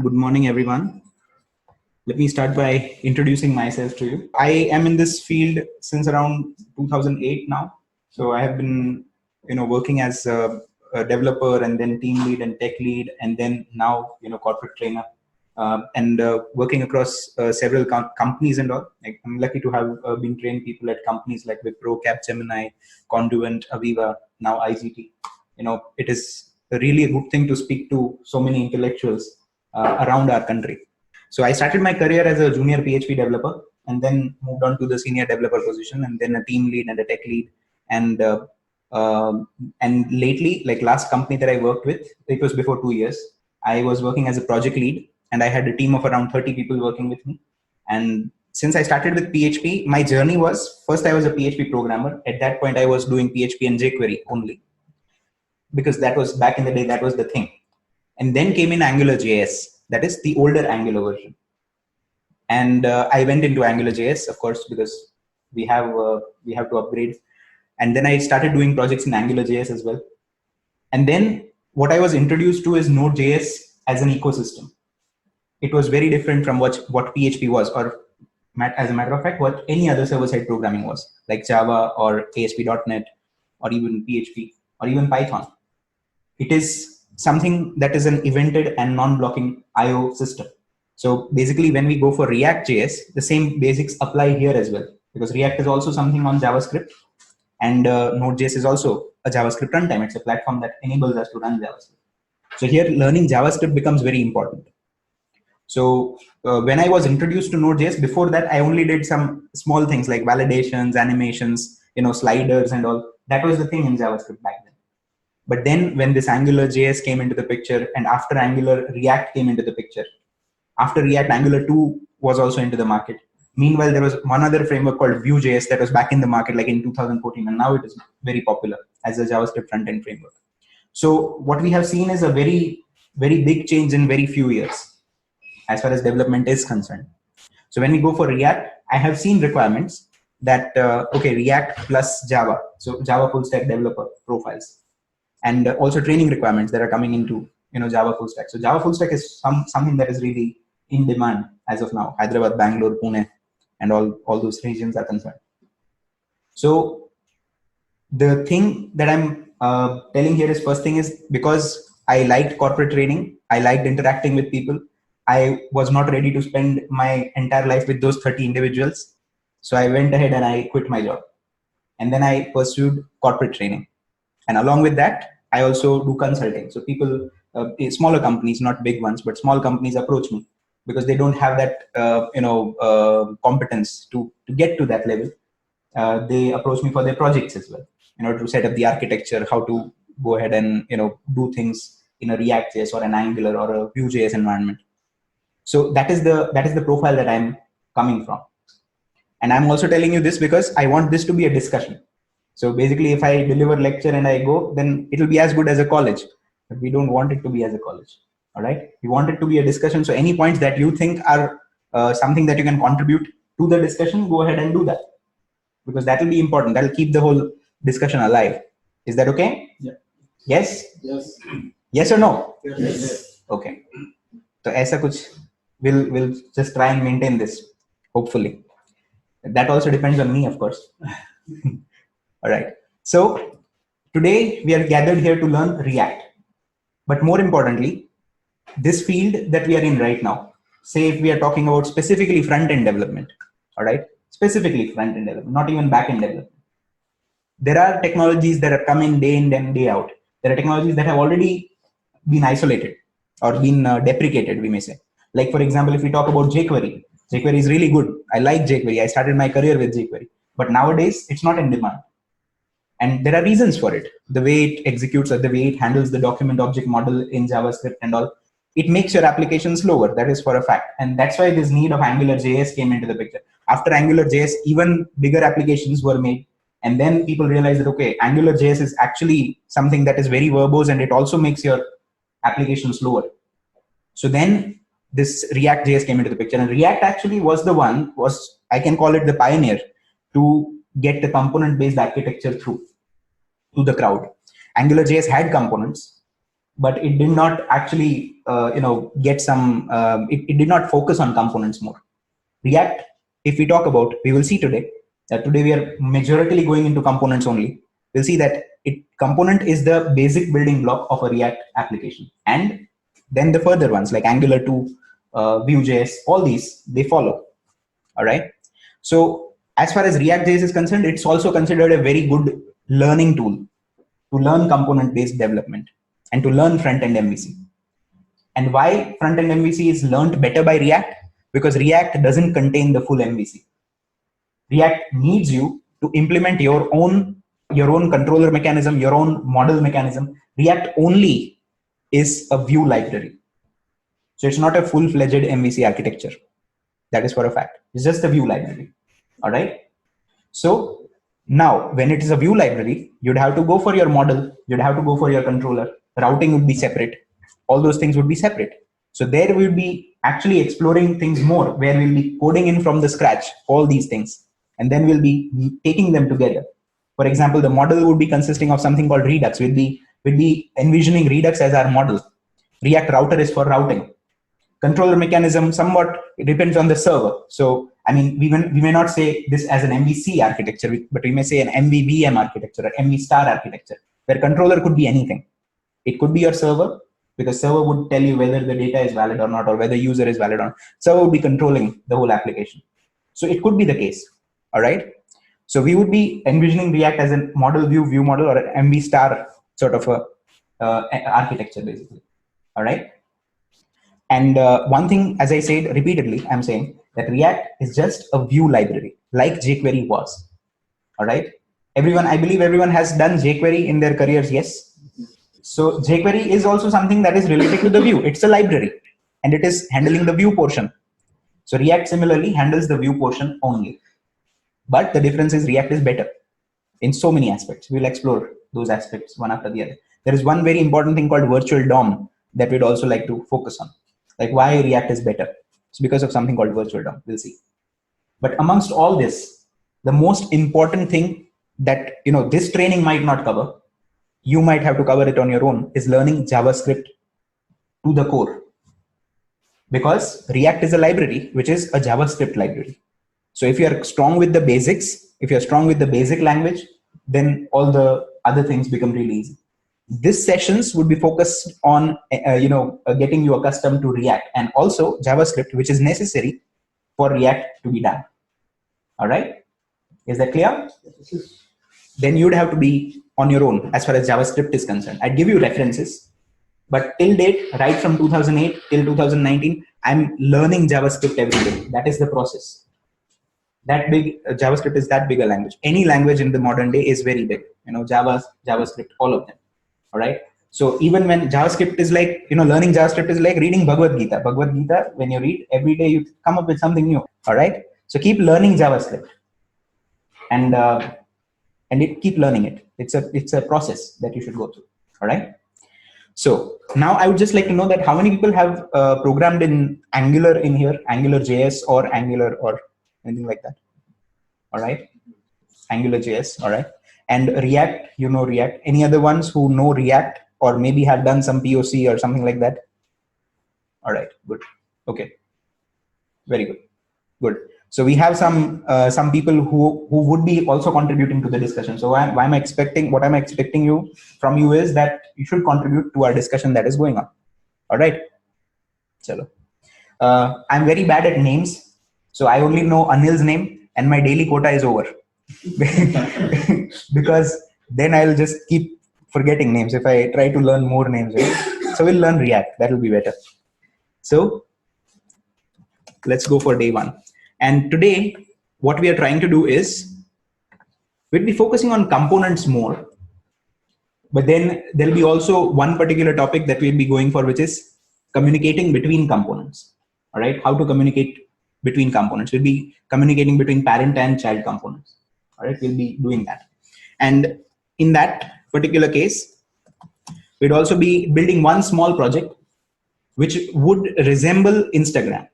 Good morning, everyone. Let me start by introducing myself to you. I am in this field since around 2008 now. So I have been, working as a developer and then team lead and tech lead, and then now, corporate trainer, and working across several companies and all. Like, I'm lucky to have been trained people at companies like Wipro, Capgemini, Conduent, Aviva, now IGT. It is really a good thing to speak to so many intellectuals around our country. So I started my career as a junior PHP developer and then moved on to the senior developer position and then a team lead and a tech lead. And and lately, like last company that I worked with, it was before 2 years. I was working as a project lead and I had a team of around 30 people working with me. And since I started with PHP, my journey was, first I was a PHP programmer. At that point, I was doing PHP and jQuery only, because that was back in the day, that was the thing. And then came in AngularJS, that is the older Angular version. And I went into AngularJS, of course, because we have to upgrade. And then I started doing projects in AngularJS as well. And then what I was introduced to is Node.js as an ecosystem. It was very different from what PHP was, or as a matter of fact, what any other server-side programming was, like Java or ASP.NET or even PHP or even Python. It is something that is an evented and non-blocking IO system. So basically, when we go for ReactJS, the same basics apply here as well, because React is also something on JavaScript, and Node.js is also a JavaScript runtime. It's a platform that enables us to run JavaScript. So here, learning JavaScript becomes very important. So when I was introduced to Node.js, before that, I only did some small things like validations, animations, sliders and all. That was the thing in JavaScript back then. But then when this AngularJS came into the picture, and after Angular, React came into the picture. After React, Angular 2 was also into the market. Meanwhile, there was one other framework called Vue.js that was back in the market like in 2014, and now it is very popular as a JavaScript front-end framework. So what we have seen is a very, very big change in very few years as far as development is concerned. So when we go for React, I have seen requirements that, React plus Java, so Java full stack developer profiles, and also training requirements that are coming into Java full stack. So Java full stack is something that is really in demand as of now. Hyderabad, Bangalore, Pune, and all those regions are concerned. So the thing that I'm telling here is, first thing is, because I liked corporate training, I liked interacting with people, I was not ready to spend my entire life with those 30 individuals. So I went ahead and I quit my job. And then I pursued corporate training. And along with that, I also do consulting. So people, smaller companies, not big ones, but small companies approach me because they don't have that, competence to get to that level. They approach me for their projects as well, to set up the architecture, how to go ahead and, do things in a ReactJS or an Angular or a Vue.js environment. So that is the profile that I'm coming from. And I'm also telling you this because I want this to be a discussion. So basically, if I deliver lecture and I go, then it will be as good as a college. But we don't want it to be as a college. All right. We want it to be a discussion. So any points that you think are something that you can contribute to the discussion, go ahead and do that, because that will be important. That will keep the whole discussion alive. Is that okay? Yeah. Yes? Yes. Yes or no? Yes. Okay. So aisa kuch, we'll just try and maintain this, hopefully. That also depends on me, of course. All right. So today we are gathered here to learn React. But more importantly, this field that we are in right now, say if we are talking about specifically front-end development, all right, specifically front-end development, not even back-end development. There are technologies that are coming day in and day out. There are technologies that have already been isolated or been deprecated, we may say. Like, for example, if we talk about jQuery, jQuery is really good. I like jQuery. I started my career with jQuery. But nowadays, it's not in demand. And there are reasons for it. The way it executes, or the way it handles the document object model in JavaScript and all, it makes your application slower. That is for a fact. And that's why this need of AngularJS came into the picture. After AngularJS, even bigger applications were made. And then people realized that, okay, AngularJS is actually something that is very verbose, and it also makes your application slower. So then this ReactJS came into the picture. And React actually was the one, I can call it the pioneer, to get the component-based architecture through to the crowd. AngularJS had components, but it did not actually, get some, it did not focus on components more. React, if we talk about, we will see today that today we are majoritarily going into components only. We'll see that component is the basic building block of a React application. And then the further ones like Angular 2, Vue.js, all these, they follow. All right. So as far as ReactJS is concerned, it's also considered a very good learning tool to learn component-based development and to learn front-end MVC. And why front-end MVC is learned better by React? Because React doesn't contain the full MVC. React needs you to implement your own controller mechanism, your own model mechanism. React only is a Vue library. So it's not a full-fledged MVC architecture. That is for a fact. It's just a Vue library. All right. So now when it is a Vue library, you'd have to go for your model. You'd have to go for your controller. Routing would be separate. All those things would be separate. So there we'll be actually exploring things more, where we'll be coding in from the scratch, all these things. And then we'll be taking them together. For example, the model would be consisting of something called Redux. We'll be envisioning Redux as our model. React router is for routing. Controller mechanism somewhat depends on the server. So, I mean, we may not say this as an MVC architecture, but we may say an MVVM architecture or MV star architecture, where controller could be anything. It could be your server, because server would tell you whether the data is valid or not, or whether user is valid or not. Server would be controlling the whole application. So it could be the case. All right. So we would be envisioning React as a model view model, or an MV star sort of a architecture, basically. All right. And one thing, as I said repeatedly, I'm saying that React is just a Vue library, like jQuery was. All right. I believe everyone has done jQuery in their careers. Yes. So jQuery is also something that is related to the Vue. It's a library, and it is handling the Vue portion. So React similarly handles the Vue portion only. But the difference is React is better in so many aspects. We'll explore those aspects one after the other. There is one very important thing called virtual DOM that we'd also like to focus on. Like why React is better. It's because of something called virtual DOM. We'll see. But amongst all this, the most important thing that this training might not cover, you might have to cover it on your own, is learning JavaScript to the core. Because React is a library, which is a JavaScript library. So if you're strong with the basics, if you're strong with the basic language, then all the other things become really easy. This sessions would be focused on, getting you accustomed to React and also JavaScript, which is necessary for React to be done. All right. Is that clear? Then you'd have to be on your own as far as JavaScript is concerned. I'd give you references, but till date, right from 2008 till 2019, I'm learning JavaScript every day. That is the process. That big, JavaScript is that big a language. Any language in the modern day is very big. Java, JavaScript, all of them. All right. So even when JavaScript is like, learning JavaScript is like reading Bhagavad Gita. Bhagavad Gita, when you read every day, you come up with something new. All right. So keep learning JavaScript, and keep learning it. It's a process that you should go through. All right. So now I would just like to know that how many people have programmed in Angular in here, AngularJS or Angular or anything like that. All right. AngularJS. All right. And React, React. Any other ones who know React or maybe have done some POC or something like that? All right, good. Okay, very good. Good. So we have some people who would be also contributing to the discussion. So what I'm expecting from you is that you should contribute to our discussion that is going on. All right. Chalo. I'm very bad at names, so I only know Anil's name, and my daily quota is over. Because then I'll just keep forgetting names if I try to learn more names, right? So we'll learn React. That will be better. So let's go for day one. And today, what we are trying to do is we'll be focusing on components more. But then there'll be also one particular topic that we'll be going for, which is communicating between components. All right, how to communicate between components. We'll be communicating between parent and child components. All right, we'll be doing that. And in that particular case, we'd also be building one small project which would resemble Instagram.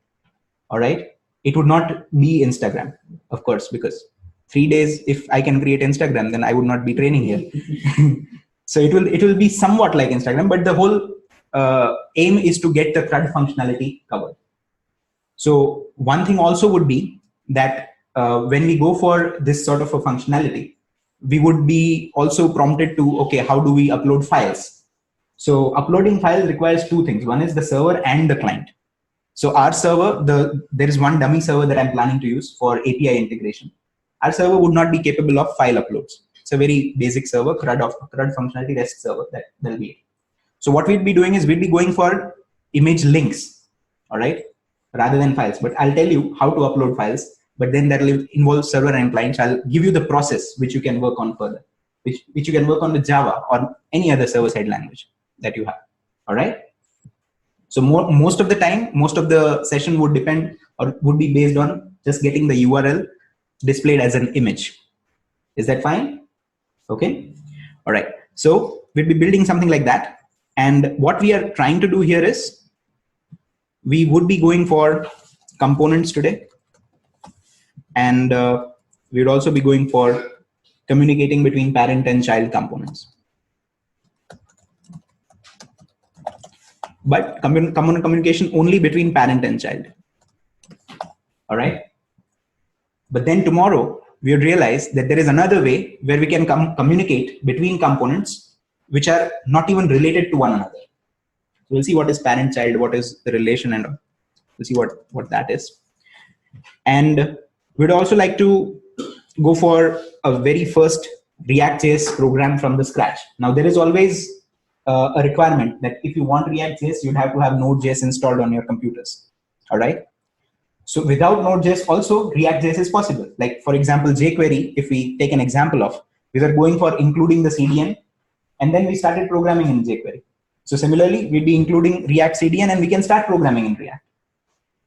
All right, it would not be Instagram, of course, because 3 days, if I can create Instagram, then I would not be training here. So it will be somewhat like Instagram, but the whole aim is to get the CRUD functionality covered. So one thing also would be that when we go for this sort of a functionality, we would be also prompted to, okay, how do we upload files? So uploading files requires two things. One is the server and the client. So our server, there is one dummy server that I'm planning to use for API integration. Our server would not be capable of file uploads. It's a very basic server, CRUD functionality REST server that'll be it. So what we'd be doing is we'd be going for image links, all right, rather than files. But I'll tell you how to upload files, but then that will involve server and clients. I'll give you the process which you can work on further, which you can work on with Java or any other server-side language that you have, all right? So most of the time, most of the session would depend or would be based on just getting the URL displayed as an image. Is that fine? Okay. All right. So we'll be building something like that. And what we are trying to do here is we would be going for components today. And we would also be going for communicating between parent and child components. But communication only between parent and child. All right. But then tomorrow we would realize that there is another way where we can communicate between components which are not even related to one another. So we'll see what is parent child, what is the relation, and we'll see what that is. And we'd also like to go for a very first ReactJS program from the scratch. Now there is always a requirement that if you want ReactJS, you'd have to have Node.js installed on your computers. All right. So without Node.js also ReactJS is possible. Like for example, jQuery, if we take an example of, we were going for including the CDN and then we started programming in jQuery. So similarly, we'd be including React CDN and we can start programming in React.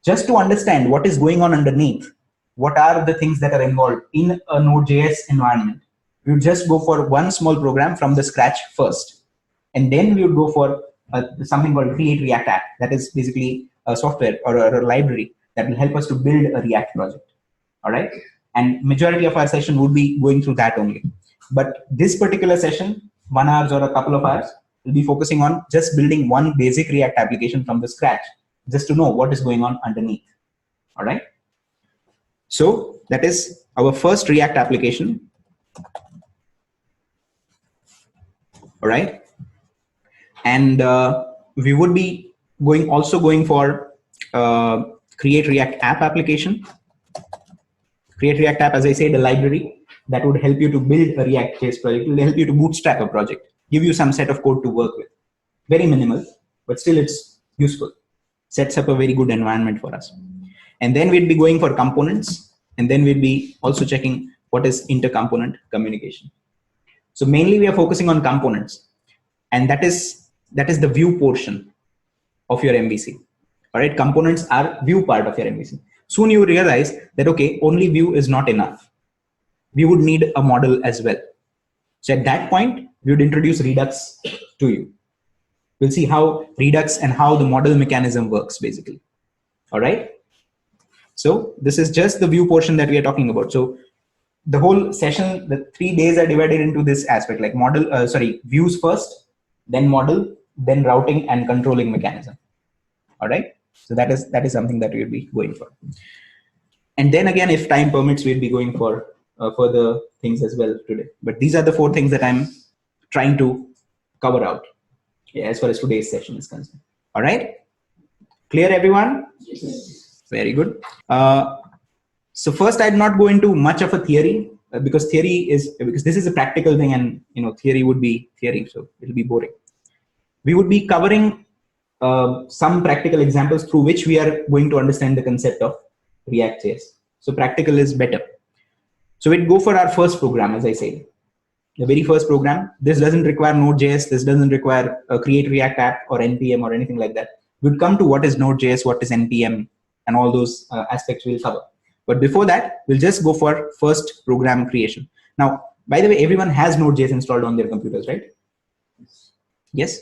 Just to understand what is going on underneath, what are the things that are involved in a Node.js environment, we would just go for one small program from the scratch first. And then we would go for something called Create React App. That is basically a software or a library that will help us to build a React project. All right. And majority of our session would be going through that only. But this particular session, 1 hour or a couple of hours, will be focusing on just building one basic React application from the scratch, just to know what is going on underneath. All right. So that is our first React application. All right. And we would be also going for Create React App application. Create React App, as I said, a library that would help you to build a React.js project. It will help you to bootstrap a project, give you some set of code to work with. Very minimal, but still it's useful. Sets up a very good environment for us. And then we'd be going for components, and then we'd be also checking what is inter-component communication. So mainly we are focusing on components, and that is the view portion of your MVC. All right, components are view part of your MVC. Soon you realize that, okay, only view is not enough. We would need a model as well. So at that point, we would introduce Redux to you. We'll see how Redux and how the model mechanism works, basically. All right. So this is just the view portion that we are talking about. So the whole session, the 3 days are divided into this aspect, like views first, then model, then routing and controlling mechanism. All right. So that is something that we'll be going for. And then again, if time permits, we'll be going for further things as well today. But these are the 4 things that I'm trying to cover out, as far as today's session is concerned. All right. Clear, everyone? Yes. Very good. So first, I'd not go into much of a theory because this is a practical thing, and theory would be theory, so it'll be boring. We would be covering some practical examples through which we are going to understand the concept of ReactJS. So practical is better. So we'd go for our first program, as I said. The very first program. This doesn't require Node.js. This doesn't require a Create React App or NPM or anything like that. We'd come to what is Node.js, what is NPM, and all those aspects we'll cover. But before that, we'll just go for first program creation. Now, by the way, everyone has Node.js installed on their computers, right? Yes?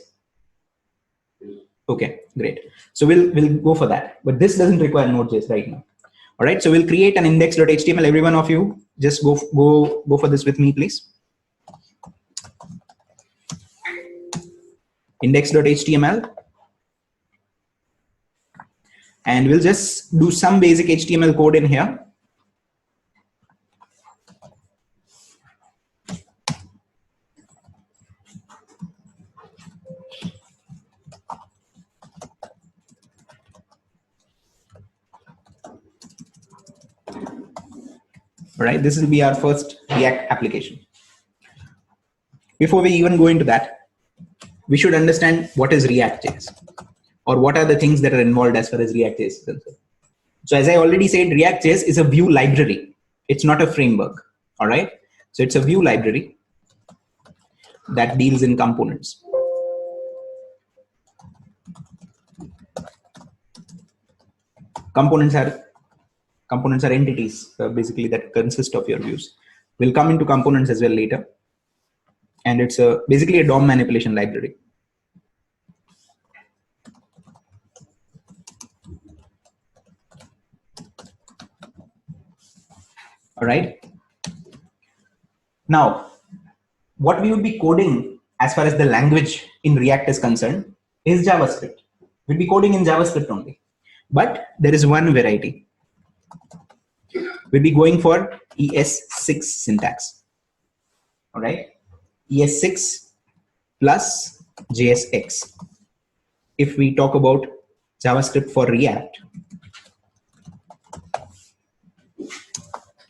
Okay, great. So we'll go for that. But this doesn't require Node.js right now. All right, so we'll create an index.html. Every one of you, just go for this with me, please. index.html, and we'll just do some basic HTML code in here. All right, this will be our first React application. Before we even go into that, we should understand what is ReactJS, or what are the things that are involved as far as ReactJS is concerned. So as I already said, ReactJS is a view library. It's not a framework. All right. So it's a view library that deals in components. Components are entities, basically, that consist of your views. We'll come into components as well later. And it's basically a DOM manipulation library. All right. Now, what we would be coding as far as the language in React is concerned is JavaScript. We'll be coding in JavaScript only. But there is one variety. We'll be going for ES6 syntax. All right. ES6 plus JSX. If we talk about JavaScript for React,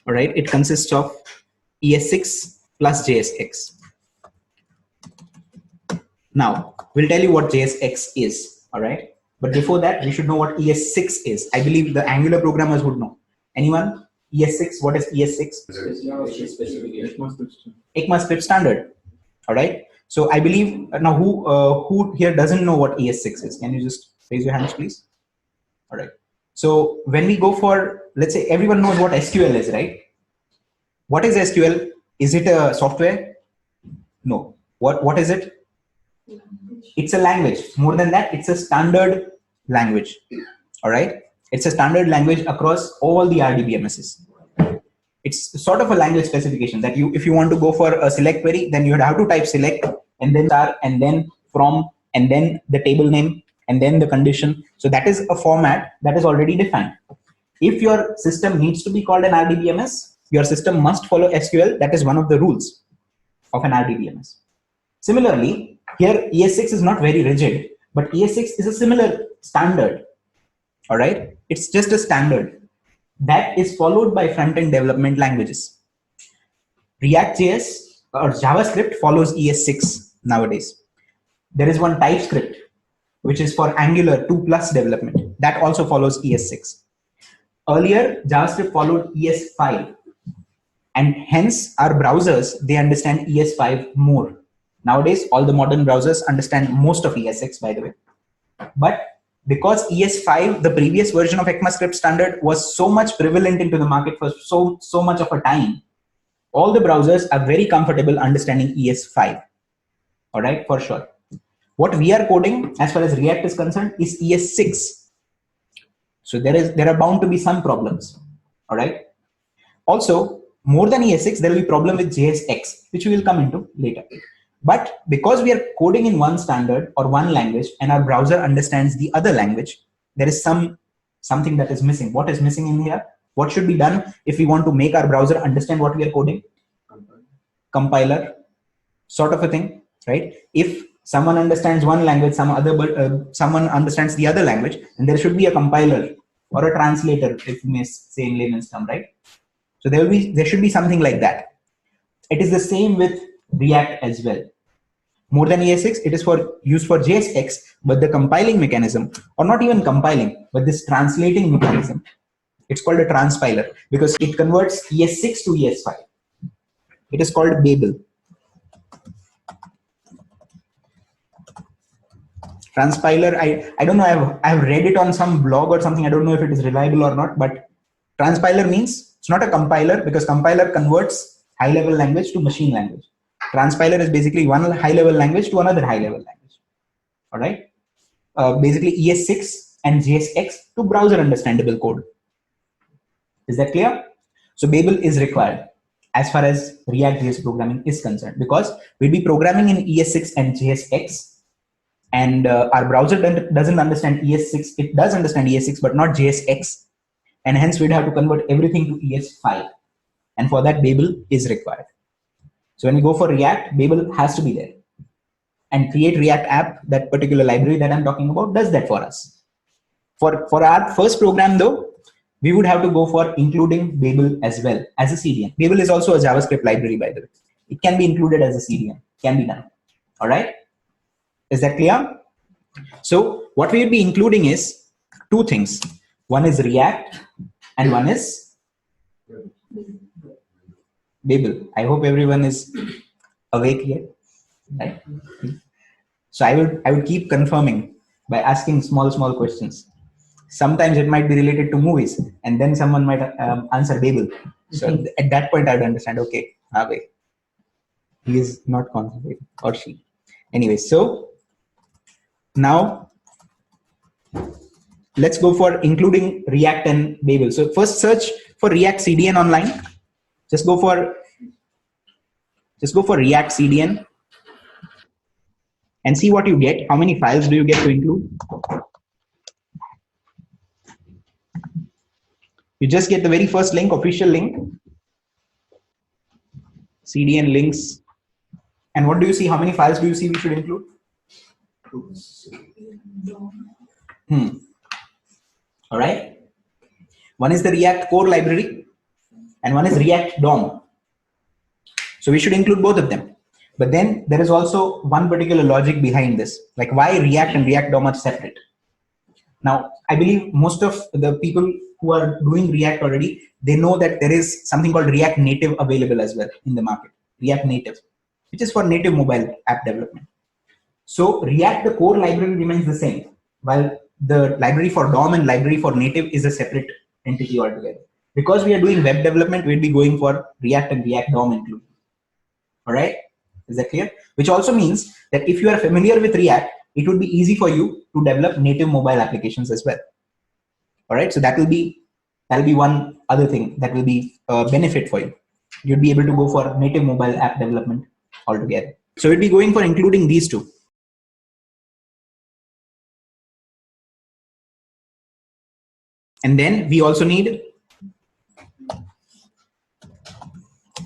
all right, it consists of ES6 plus JSX. Now, we'll tell you what JSX is, all right? But before that, we should know what ES6 is. I believe the Angular programmers would know. Anyone? ES6, what is ES6? ECMAScript standard, all right? So I believe, now who here doesn't know what ES6 is? Can you just raise your hands, please? All right. So when we go for, let's say everyone knows what SQL is, right? What is SQL? Is it a software? No. What is it? It's a language. More than that, it's a standard language. All right. It's a standard language across all the RDBMSs. It's sort of a language specification that if you want to go for a select query, then you would have to type select and then star and then from and then the table name and then the condition. So that is a format that is already defined. If your system needs to be called an RDBMS, your system must follow SQL. That is one of the rules of an RDBMS. Similarly, here ES6 is not very rigid, but ES6 is a similar standard. All right, it's just a standard that is followed by front-end development languages. ReactJS or JavaScript follows ES6 nowadays. There is one TypeScript, which is for Angular 2+ development. That also follows ES6. Earlier, JavaScript followed ES5. And hence, our browsers, they understand ES5 more. Nowadays, all the modern browsers understand most of ES6, by the way. But because ES5, the previous version of ECMAScript standard, was so much prevalent into the market for so much of a time, all the browsers are very comfortable understanding ES5. All right, for sure. What we are coding, as far as React is concerned, is ES6. So there are bound to be some problems. All right. Also, more than ES6, there will be problem with JSX, which we will come into later. But because we are coding in one standard or one language and our browser understands the other language, there is something that is missing. What is missing in here? What should be done if we want to make our browser understand what we are coding? Compiler, sort of a thing, right? If someone understands one language, someone understands the other language, and there should be a compiler or a translator, if you may say in layman's term, right? So there should be something like that. It is the same with React as well. More than ES6, it is used for JSX, but the compiling mechanism, or not even compiling, but this translating mechanism, it's called a transpiler because it converts ES6 to ES5. It is called Babel. Transpiler, I don't know, I've read it on some blog or something. I don't know if it is reliable or not, but transpiler means it's not a compiler because compiler converts high-level language to machine language. Transpiler is basically one high-level language to another high-level language. All right. Basically ES6 and JSX to browser understandable code. Is that clear? So Babel is required as far as React.js programming is concerned because we'll be programming in ES6 and JSX. And our browser doesn't understand ES6. It does understand ES6, but not JSX. And hence we'd have to convert everything to ES5. And for that, Babel is required. So when we go for React, Babel has to be there. And create React app, that particular library that I'm talking about, does that for us. For our first program though, we would have to go for including Babel as well as a CDN. Babel is also a JavaScript library, by the way. It can be included as a CDN, can be done. All right, is that clear? So what we will be including is two things. One is React and one is Babel. I hope everyone is awake yet, right? So I would keep confirming by asking small questions. Sometimes it might be related to movies, and then someone might answer Babel. So at that point, I would understand. Okay, wait, he is not concentrating, or she. Anyway, so now let's go for including React and Babel. So first, search for React CDN online. Just go for React CDN and see what you get. How many files do you get to include? You just get the very first link, official link, CDN links. And what do you see? How many files do you see we should include? All right. One is the React core library and one is React DOM. So we should include both of them. But then there is also one particular logic behind this, like why React and React DOM are separate. Now, I believe most of the people who are doing React already, they know that there is something called React Native available as well in the market. React Native, which is for native mobile app development. So React, the core library remains the same, while the library for DOM and library for native is a separate entity altogether. Because we are doing web development, we'll be going for React and React DOM included. All right, is that clear? Which also means that if you are familiar with React, it would be easy for you to develop native mobile applications as well. All right, so that'll be one other thing that will be a benefit for you. You'd be able to go for native mobile app development altogether. So we'd be going for including these two. And then we also need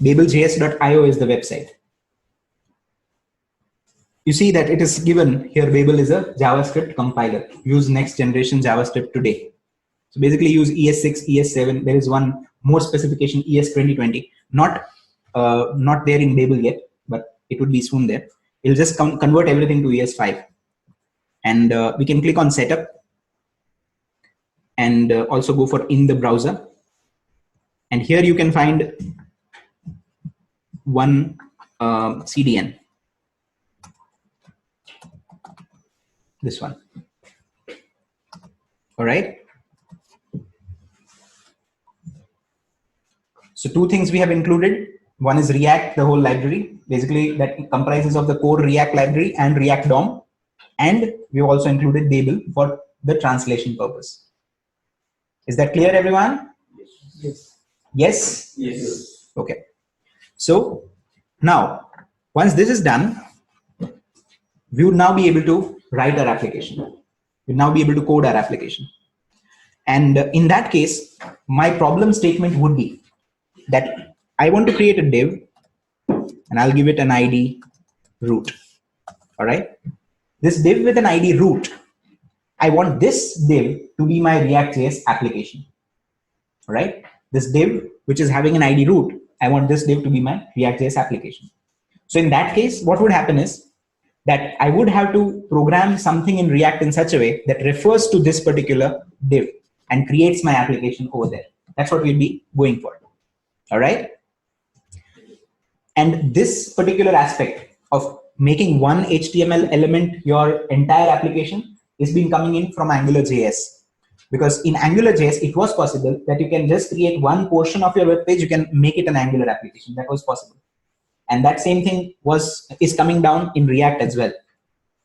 babeljs.io is the website. You see that it is given here, Babel is a JavaScript compiler. Use next generation JavaScript today. So basically use ES6, ES7. There is one more specification, ES2020. Not there in Babel yet, but it would be soon there. It'll just convert everything to ES5. And we can click on setup and also go for in the browser. And here you can find one CDN. This one. All right. So two things we have included. One is React, the whole library, basically that comprises of the core React library and React DOM. And we've also included Babel for the translation purpose. Is that clear, everyone? Yes. Yes? Yes. Okay. So now, once this is done, we would now be able to write our application. We'll now be able to code our application. And in that case, my problem statement would be that I want to create a div and I'll give it an ID root. All right. This div with an ID root, I want this div to be my React.js application. All right. This div, which is having an ID root, I want this div to be my React.js application. So in that case, what would happen is that I would have to program something in React in such a way that refers to this particular div and creates my application over there. That's what we'll be going for. All right. And this particular aspect of making one HTML element your entire application is been coming in from AngularJS. Because in AngularJS, it was possible that you can just create one portion of your web page, you can make it an Angular application. That was possible. And that same thing is coming down in React as well.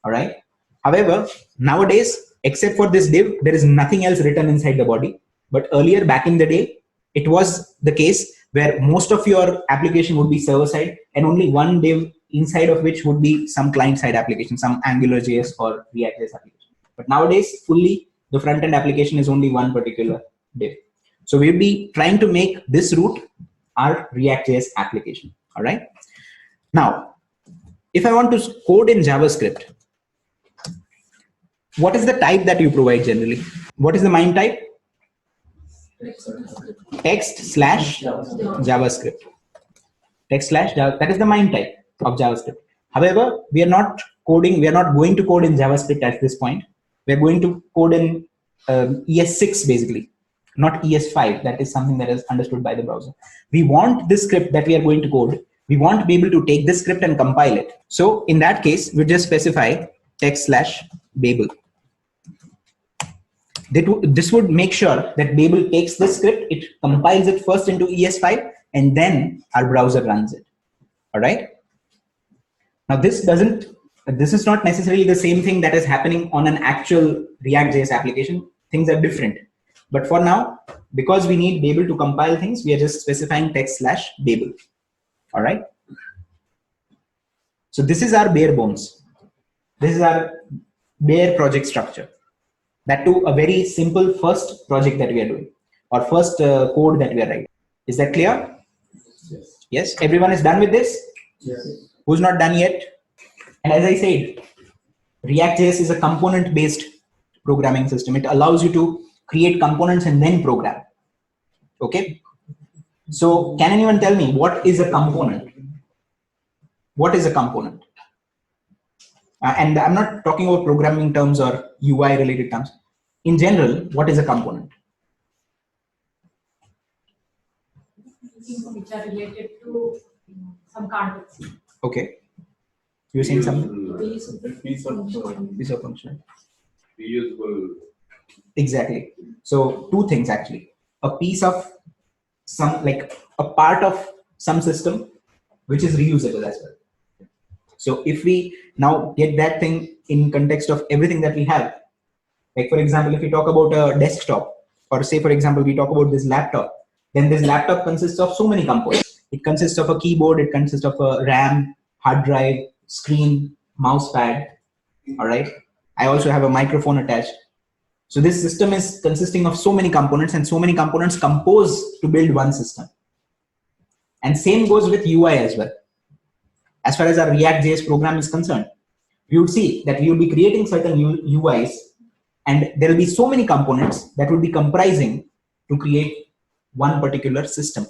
All right. However, nowadays, except for this div, there is nothing else written inside the body. But earlier, back in the day, it was the case where most of your application would be server-side and only one div inside of which would be some client-side application, some AngularJS or ReactJS application. But nowadays, fully the front-end application is only one particular div. So we'll be trying to make this route our ReactJS application. All right. Now, if I want to code in JavaScript, what is the type that you provide generally? What is the MIME type? Text/JavaScript. That is the MIME type of JavaScript. However, we are not coding. We are not going to code in JavaScript at this point. We are going to code in ES6 basically, not ES5. That is something that is understood by the browser. We want this script that we are going to code. We want to be able to take this script and compile it. So in that case, we just specify text/Babel. This would make sure that Babel takes this script, it compiles it first into ES5, and then our browser runs it. All right. Now this is not necessarily the same thing that is happening on an actual ReactJS application. Things are different. But for now, because we need Babel to compile things, we are just specifying text/Babel. All right. So this is our bare bones. This is our bare project structure. That too, a very simple first project that we are doing, or first code that we are writing. Is that clear? Yes. Yes. Everyone is done with this? Yes. Who's not done yet? And as I said, ReactJS is a component-based programming system. It allows you to create components and then program. Okay. So can anyone tell me what is a component? What is a component? And I'm not talking about programming terms or UI related terms. In general, what is a component? Which are related to some context. Okay. You're saying something? Piece of function. Reusable. Exactly. So two things actually. A piece of some, like a part of some system which is reusable as well. So if we now get that thing in context of everything that we have, like for example, if we talk about a desktop, or say for example, we talk about this laptop, then this laptop consists of so many components. It consists of a keyboard, it consists of a RAM, hard drive, screen, mouse pad. All right. I also have a microphone attached. So this system is consisting of so many components, and so many components compose to build one system. And same goes with UI as well. As far as our ReactJS program is concerned, we would see that we will be creating certain UIs, and there will be so many components that will be comprising to create one particular system.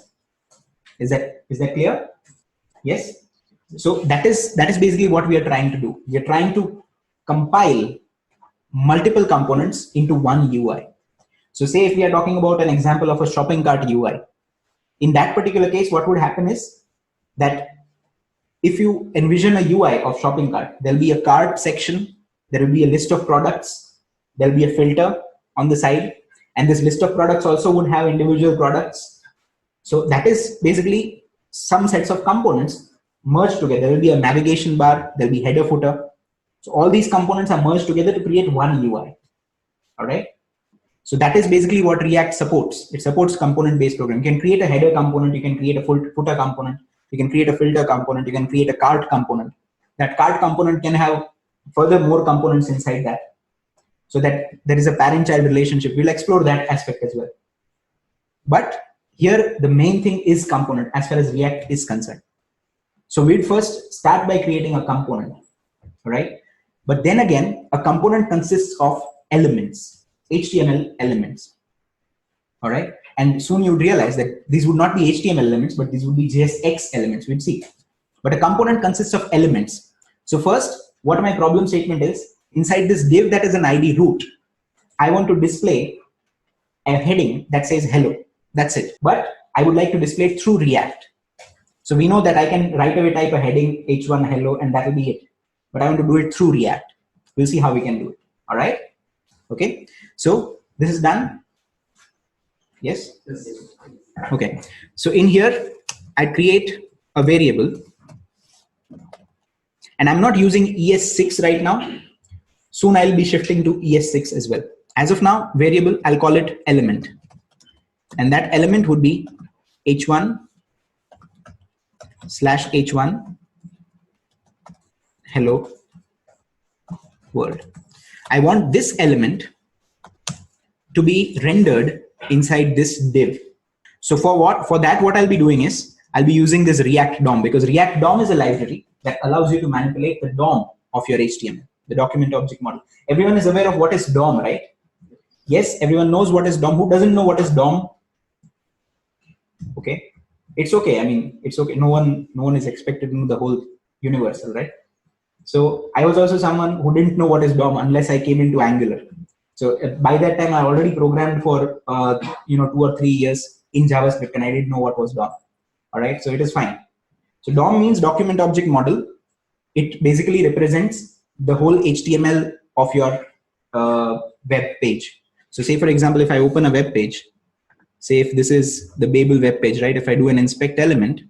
Is that clear? Yes. So that is basically what we are trying to do. We are trying to compile multiple components into one UI. So say if we are talking about an example of a shopping cart UI, in that particular case, what would happen is that if you envision a UI of shopping cart, there'll be a cart section, there will be a list of products, there'll be a filter on the side, and this list of products also would have individual products. So that is basically some sets of components merged together. There will be a navigation bar, there'll be header, footer. So all these components are merged together to create one UI. All right. So that is basically what React supports. It supports component-based programming. You can create a header component, you can create a footer component, you can create a filter component, you can create a cart component. That cart component can have further more components inside that, so that there is a parent-child relationship. We'll explore that aspect as well. But here, the main thing is component as far as React is concerned. So we'll first start by creating a component, right? But then again, a component consists of elements, HTML elements, all right? And soon you'd realize that these would not be HTML elements, but these would be JSX elements, we'd see. But a component consists of elements. So first, what my problem statement is, inside this div that is an ID root, I want to display a heading that says hello. That's it. But I would like to display it through React. So we know that I can right away type a heading h1 hello, and that will be it. But I want to do it through React. We'll see how we can do it. All right. Okay. So this is done. Yes. Okay. So in here, I create a variable, and I'm not using ES6 right now. Soon I'll be shifting to ES6 as well. As of now, variable, I'll call it element. And that element would be h1/h1 hello world. I want this element to be rendered inside this div. So for that, what I'll be doing is I'll be using this React DOM, because React DOM is a library that allows you to manipulate the DOM of your HTML, the document object model. Everyone is aware of what is DOM, right? Yes, everyone knows what is DOM. Who doesn't know what is DOM? Okay, it's okay. I mean, it's okay. No one is expected to know the whole universal, right? So I was also someone who didn't know what is DOM unless I came into Angular. So by that time, I already programmed for 2 or 3 years in JavaScript, and I didn't know what was DOM. All right, so it is fine. So DOM means document object model. It basically represents the whole HTML of your web page. So say, for example, if I open a web page, say if this is the Babel web page, right? If I do an inspect element,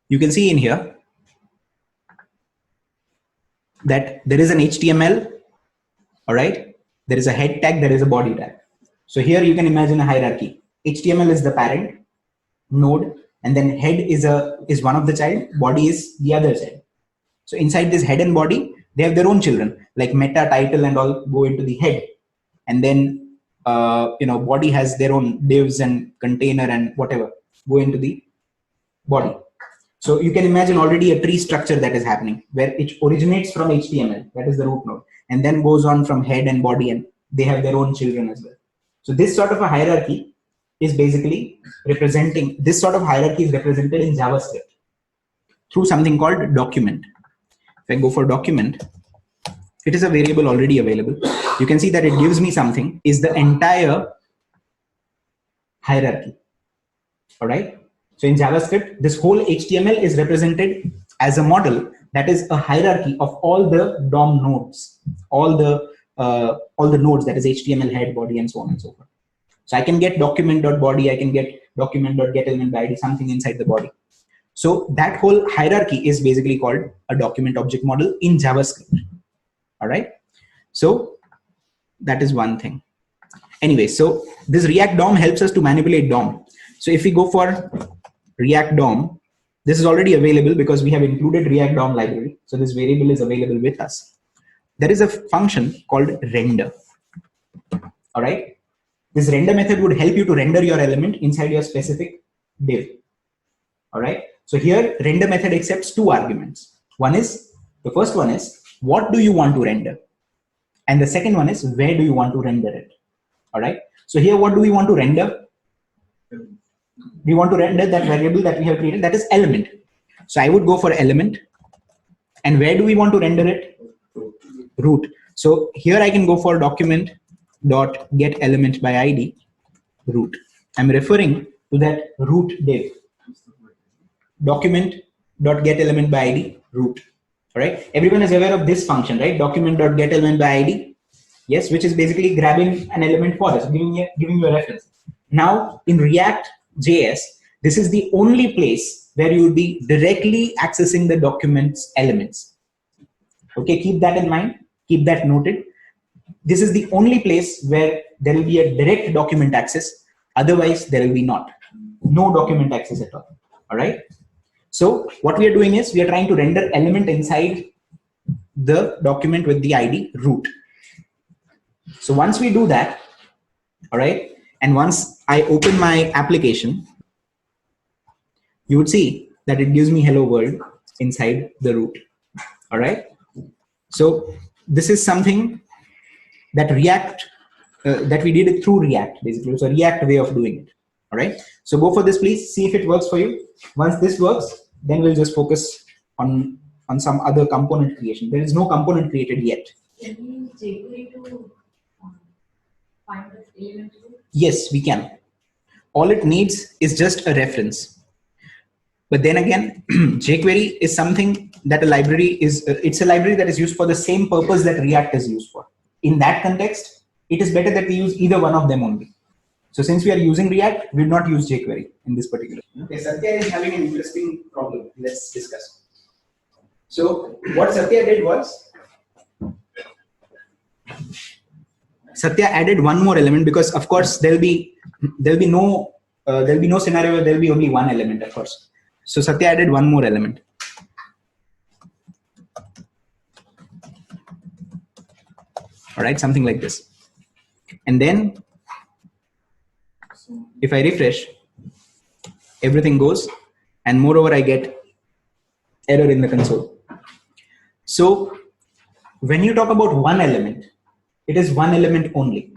you can see in here that there is an HTML, all right? There is a head tag, there is a body tag. So here you can imagine a hierarchy. HTML is the parent node, and then head is one of the child, body is the other child. So inside this head and body, they have their own children, like meta, title, and all go into the head. And then body has their own divs and container and whatever go into the body. So you can imagine already a tree structure that is happening, where it originates from HTML, that is the root node, and then goes on from head and body, and they have their own children as well. So this sort of a hierarchy is basically representing, this sort of hierarchy is represented in JavaScript through something called document. If I go for document, it is a variable already available. You can see that it gives me something, is the entire hierarchy. All right. So in JavaScript, this whole HTML is represented as a model that is a hierarchy of all the DOM nodes, all the nodes, that is HTML head, body, and so on and so forth. So I can get document.body, I can get document.getElementById, something inside the body. So that whole hierarchy is basically called a document object model in JavaScript. All right. So that is one thing. Anyway, so this React DOM helps us to manipulate DOM. So if we go for React DOM, this is already available because we have included React DOM library. So this variable is available with us. There is a function called render. All right. This render method would help you to render your element inside your specific div. All right. So here render method accepts 2 arguments. The first one is what do you want to render? And the second one is where do you want to render it? All right. So here, what do we want to render? We want to render that variable that we have created, that is element. So I would go for element. And where do we want to render it? Root. So here I can go for document.getElementById root. I'm referring to that root div. Document.getElementById root. All right. Everyone is aware of this function, right? Document.getElementById. Yes, which is basically grabbing an element for us, giving you a reference. Now in ReactJS, this is the only place where you will be directly accessing the document's elements. Okay, keep that in mind, keep that noted. This is the only place where there will be a direct document access. Otherwise, there will be no document access at all. All right. So what we are doing is we are trying to render element inside the document with the ID root. So once we do that, all right, and once I open my application, you would see that it gives me hello world inside the root. All right. So this is something that that we did it through React, basically. It's a React way of doing it. All right. So go for this, please. See if it works for you. Once this works, then we'll just focus on some other component creation. There is no component created yet. Can we use jQuery to find the element? Yes, we can. All it needs is just a reference. But then again, jQuery is something that a library is, it's a library that is used for the same purpose that React is used for. In that context, it is better that we use either one of them only. So since we are using React, we will not use jQuery in this particular. Okay, Satya is having an interesting problem. Let's discuss. So what Satya did was, Satya added one more element because of course there'll be no scenario where there'll be only one element, of course. So Satya added one more element. All right, something like this. And then if I refresh, everything goes, and moreover, I get error in the console. So when you talk about one element, it is one element only.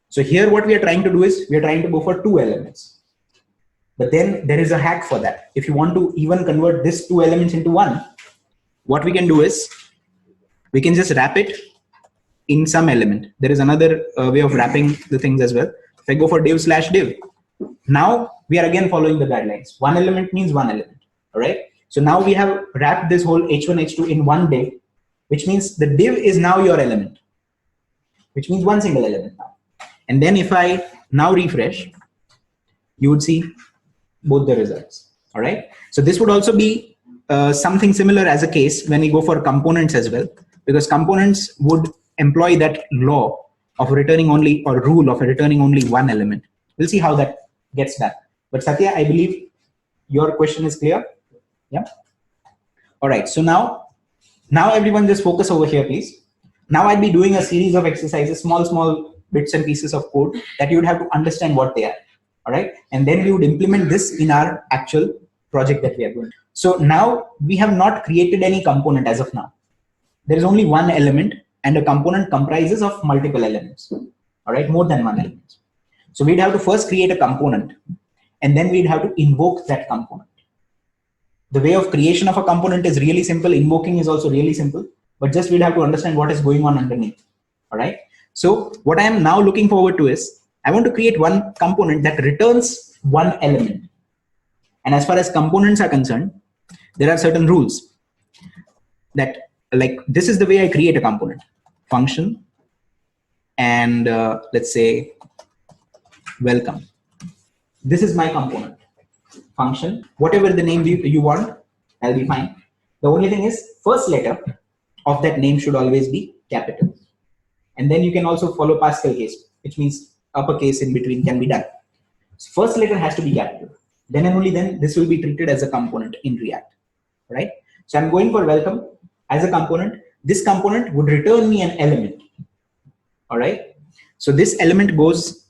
So here what we are trying to do is we are trying to go for two elements. But then there is a hack for that. If you want to even convert this two elements into one, what we can do is we can just wrap it in some element. There is another way of wrapping the things as well. If I go for div/div, now we are again following the guidelines. One element means one element. All right. So now we have wrapped this whole h1, h2 in one div, which means the div is now your element, which means one single element now. And then if I now refresh, you would see both the results. All right. So this would also be something similar as a case when we go for components as well, because components would employ that law of returning only, or rule of returning only one element. We'll see how that gets done. But Satya, I believe your question is clear. Yeah. All right. So now everyone just focus over here, please. Now I'll be doing a series of exercises, small bits and pieces of code that you would have to understand what they are. All right. And then we would implement this in our actual project that we are doing. So now we have not created any component as of now. There is only one element, and a component comprises of multiple elements. All right. More than one element. So we'd have to first create a component, and then we'd have to invoke that component. The way of creation of a component is really simple. Invoking is also really simple, but just we'd have to understand what is going on underneath. All right. So what I am now looking forward to is I want to create one component that returns one element. And as far as components are concerned, there are certain rules that, like, this is the way I create a component. Function, and let's say welcome. This is my component. Function, whatever the name you want, I'll be fine. The only thing is first letter of that name should always be capital. And then you can also follow Pascal case, which means uppercase in between can be done. So first letter has to be capital. Then and only then this will be treated as a component in React. Right? So I'm going for welcome as a component. This component would return me an element. All right. So this element goes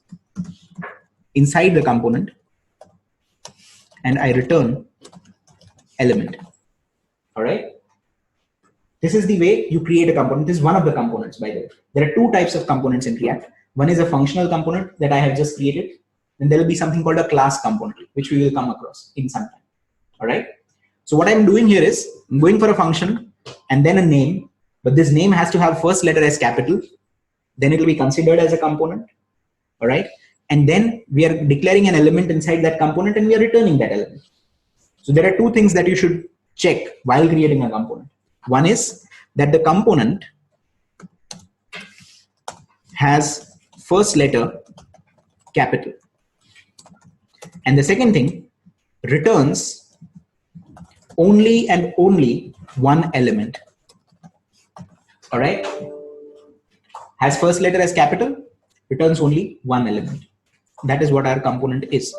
inside the component, and I return element. All right. This is the way you create a component. This is one of the components, by the way. There are two types of components in React. One is a functional component that I have just created. Then there will be something called a class component, which we will come across in some time. All right. So what I'm doing here is I'm going for a function and then a name, but this name has to have first letter as capital. Then it will be considered as a component. All right. And then we are declaring an element inside that component, and we are returning that element. So there are two things that you should check while creating a component. One is that the component has first letter capital. And the second thing, returns only and only one element. All right. Has first letter as capital, returns only one element. That is what our component is.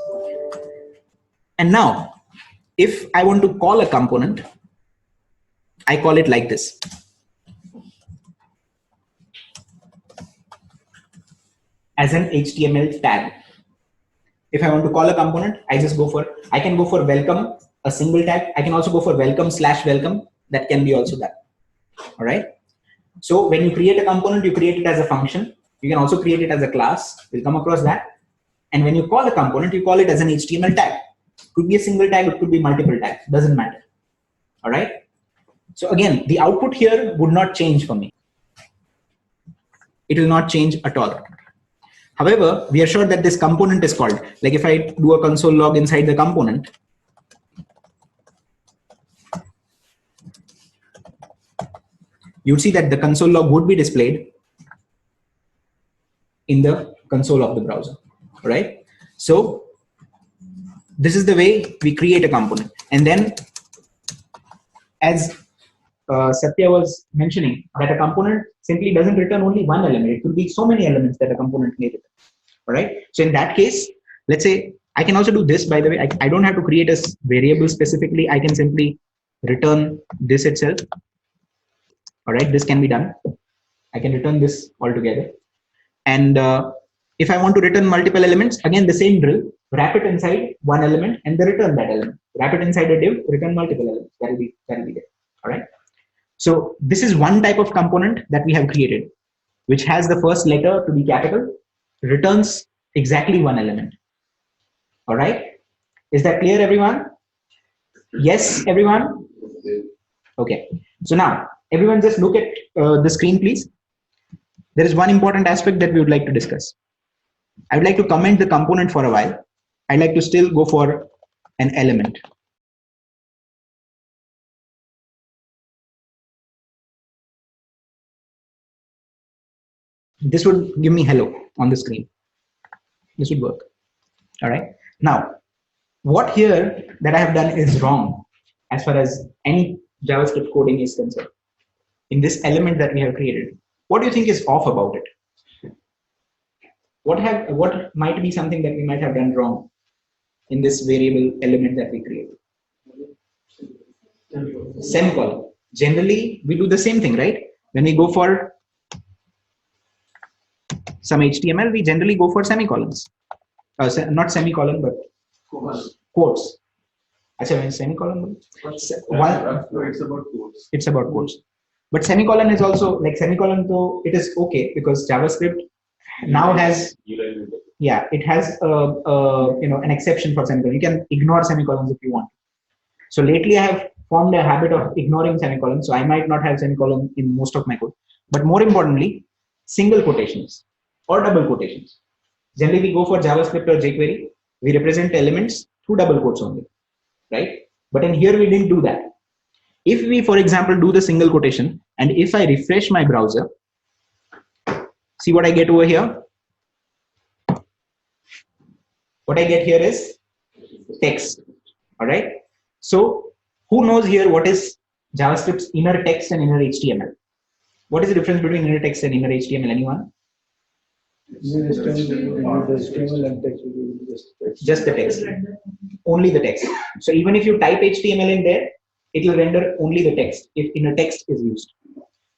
And now, if I want to call a component, I call it like this. As an HTML tag. If I want to call a component, I can go for welcome, a single tag. I can also go for welcome/welcome. That can be also done. All right. So when you create a component, you create it as a function. You can also create it as a class. We'll come across that. And when you call a component, you call it as an HTML tag. It could be a single tag, it could be multiple tags, doesn't matter. All right. So again, the output here would not change for me. It will not change at all. However, we are sure that this component is called. Like if I do a console log inside the component, you'd see that the console log would be displayed in the console of the browser, right? So this is the way we create a component. And then as Satya was mentioning, that a component simply doesn't return only one element. It could be so many elements that a component may return. All right. So in that case, let's say I can also do this, by the way. I don't have to create a variable specifically. I can simply return this itself. All right. This can be done. I can return this altogether. And if I want to return multiple elements, again the same drill, wrap it inside one element and then return that element. Wrap it inside a div, return multiple elements. That will be there. All right. So this is one type of component that we have created, which has the first letter to be capital, returns exactly one element. All right. Is that clear, everyone? Yes, everyone? Okay. So now, everyone just look at the screen, please. There is one important aspect that we would like to discuss. I would like to comment the component for a while. I'd like to still go for an element. This would give me hello on the screen. This would work. All right. Now, what here that I have done is wrong as far as any JavaScript coding is concerned. In this element that we have created, what do you think is off about it? What might be something that we might have done wrong in this variable element that we created? Semicolon. Generally, we do the same thing, right? When we go for some HTML, we generally go for semicolons. Not semicolon, but quotes. Actually, semicolon. It's about quotes. It's about quotes. But semicolon is also like semicolon, though it is okay because JavaScript now has it has an exception for semicolon. You can ignore semicolons if you want. So lately I have formed a habit of ignoring semicolons. So I might not have semicolon in most of my code. But more importantly, single quotations or double quotations. Generally we go for JavaScript or jQuery. We represent elements through double quotes only, right? But in here we didn't do that. If we, for example, do the single quotation, and if I refresh my browser, see what I get over here. What I get here is text. All right. So who knows here what is JavaScript's inner text and inner HTML? What is the difference between inner text and inner HTML? Anyone? Just the text. Only the text. So even if you type HTML in there, it will render only the text if inner text is used.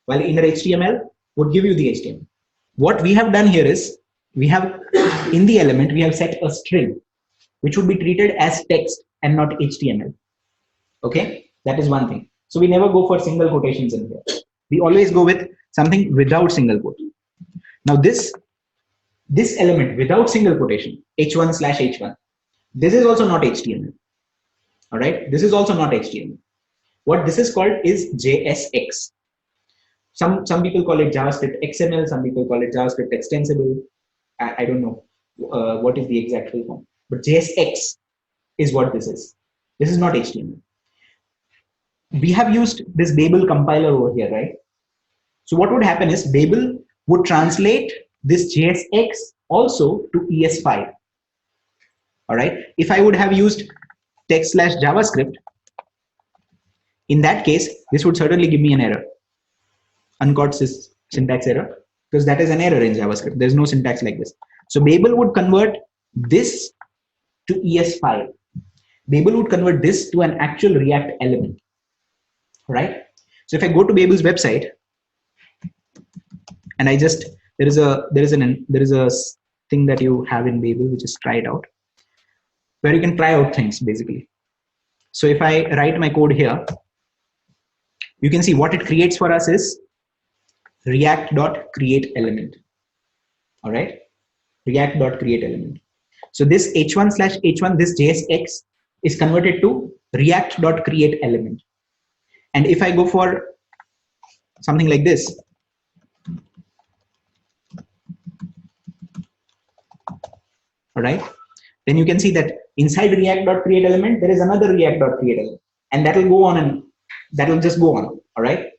While inner HTML would give you the HTML. What we have done here is we have in the element we have set a string which would be treated as text and not HTML. Okay, that is one thing. So we never go for single quotations in here. We always go with something without single quote. Now this element without single quotation, h1/h1, this is also not HTML. All right, this is also not HTML. What this is called is JSX. Some people call it JavaScript XML. Some people call it JavaScript extensible. I don't know what is the exact full form. But JSX is what this is. This is not HTML. We have used this Babel compiler over here, right? So what would happen is Babel would translate this JSX also to ES5. All right. If I would have used text/JavaScript, in that case, this would certainly give me an error. Uncaught syntax error, because that is an error in JavaScript. There's no syntax like this. So Babel would convert this to ES5. Babel would convert this to an actual React element. Right? So if I go to Babel's website and I just there is a thing that you have in Babel, which is try it out, where you can try out things basically. So if I write my code here, you can see what it creates for us is react.createElement. All right, react.createElement. So this h1/h1, this JSX is converted to react.createElement. And if I go for something like this, all right, then you can see that inside react.createElement there is another react.createElement, and that will go on and that will just go on. All right,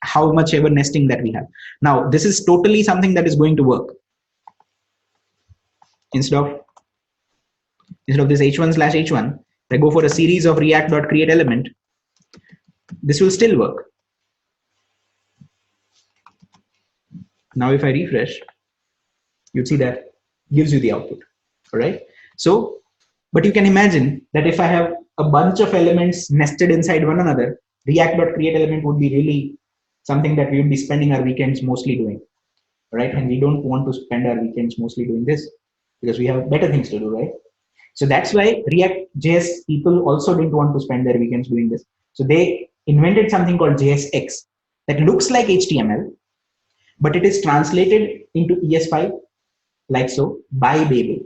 how much ever nesting that we have. Now this is totally something that is going to work. Instead of this h1/h1, I go for a series of react.createElement. This will still work. Now if I refresh, you'd see that gives you the output. All right. So, but you can imagine that if I have a bunch of elements nested inside one another, react.createElement would be really something that we would be spending our weekends mostly doing, right? And we don't want to spend our weekends mostly doing this because we have better things to do, right? So that's why ReactJS people also didn't want to spend their weekends doing this. So they invented something called JSX that looks like HTML, but it is translated into ES5 like so by Babel.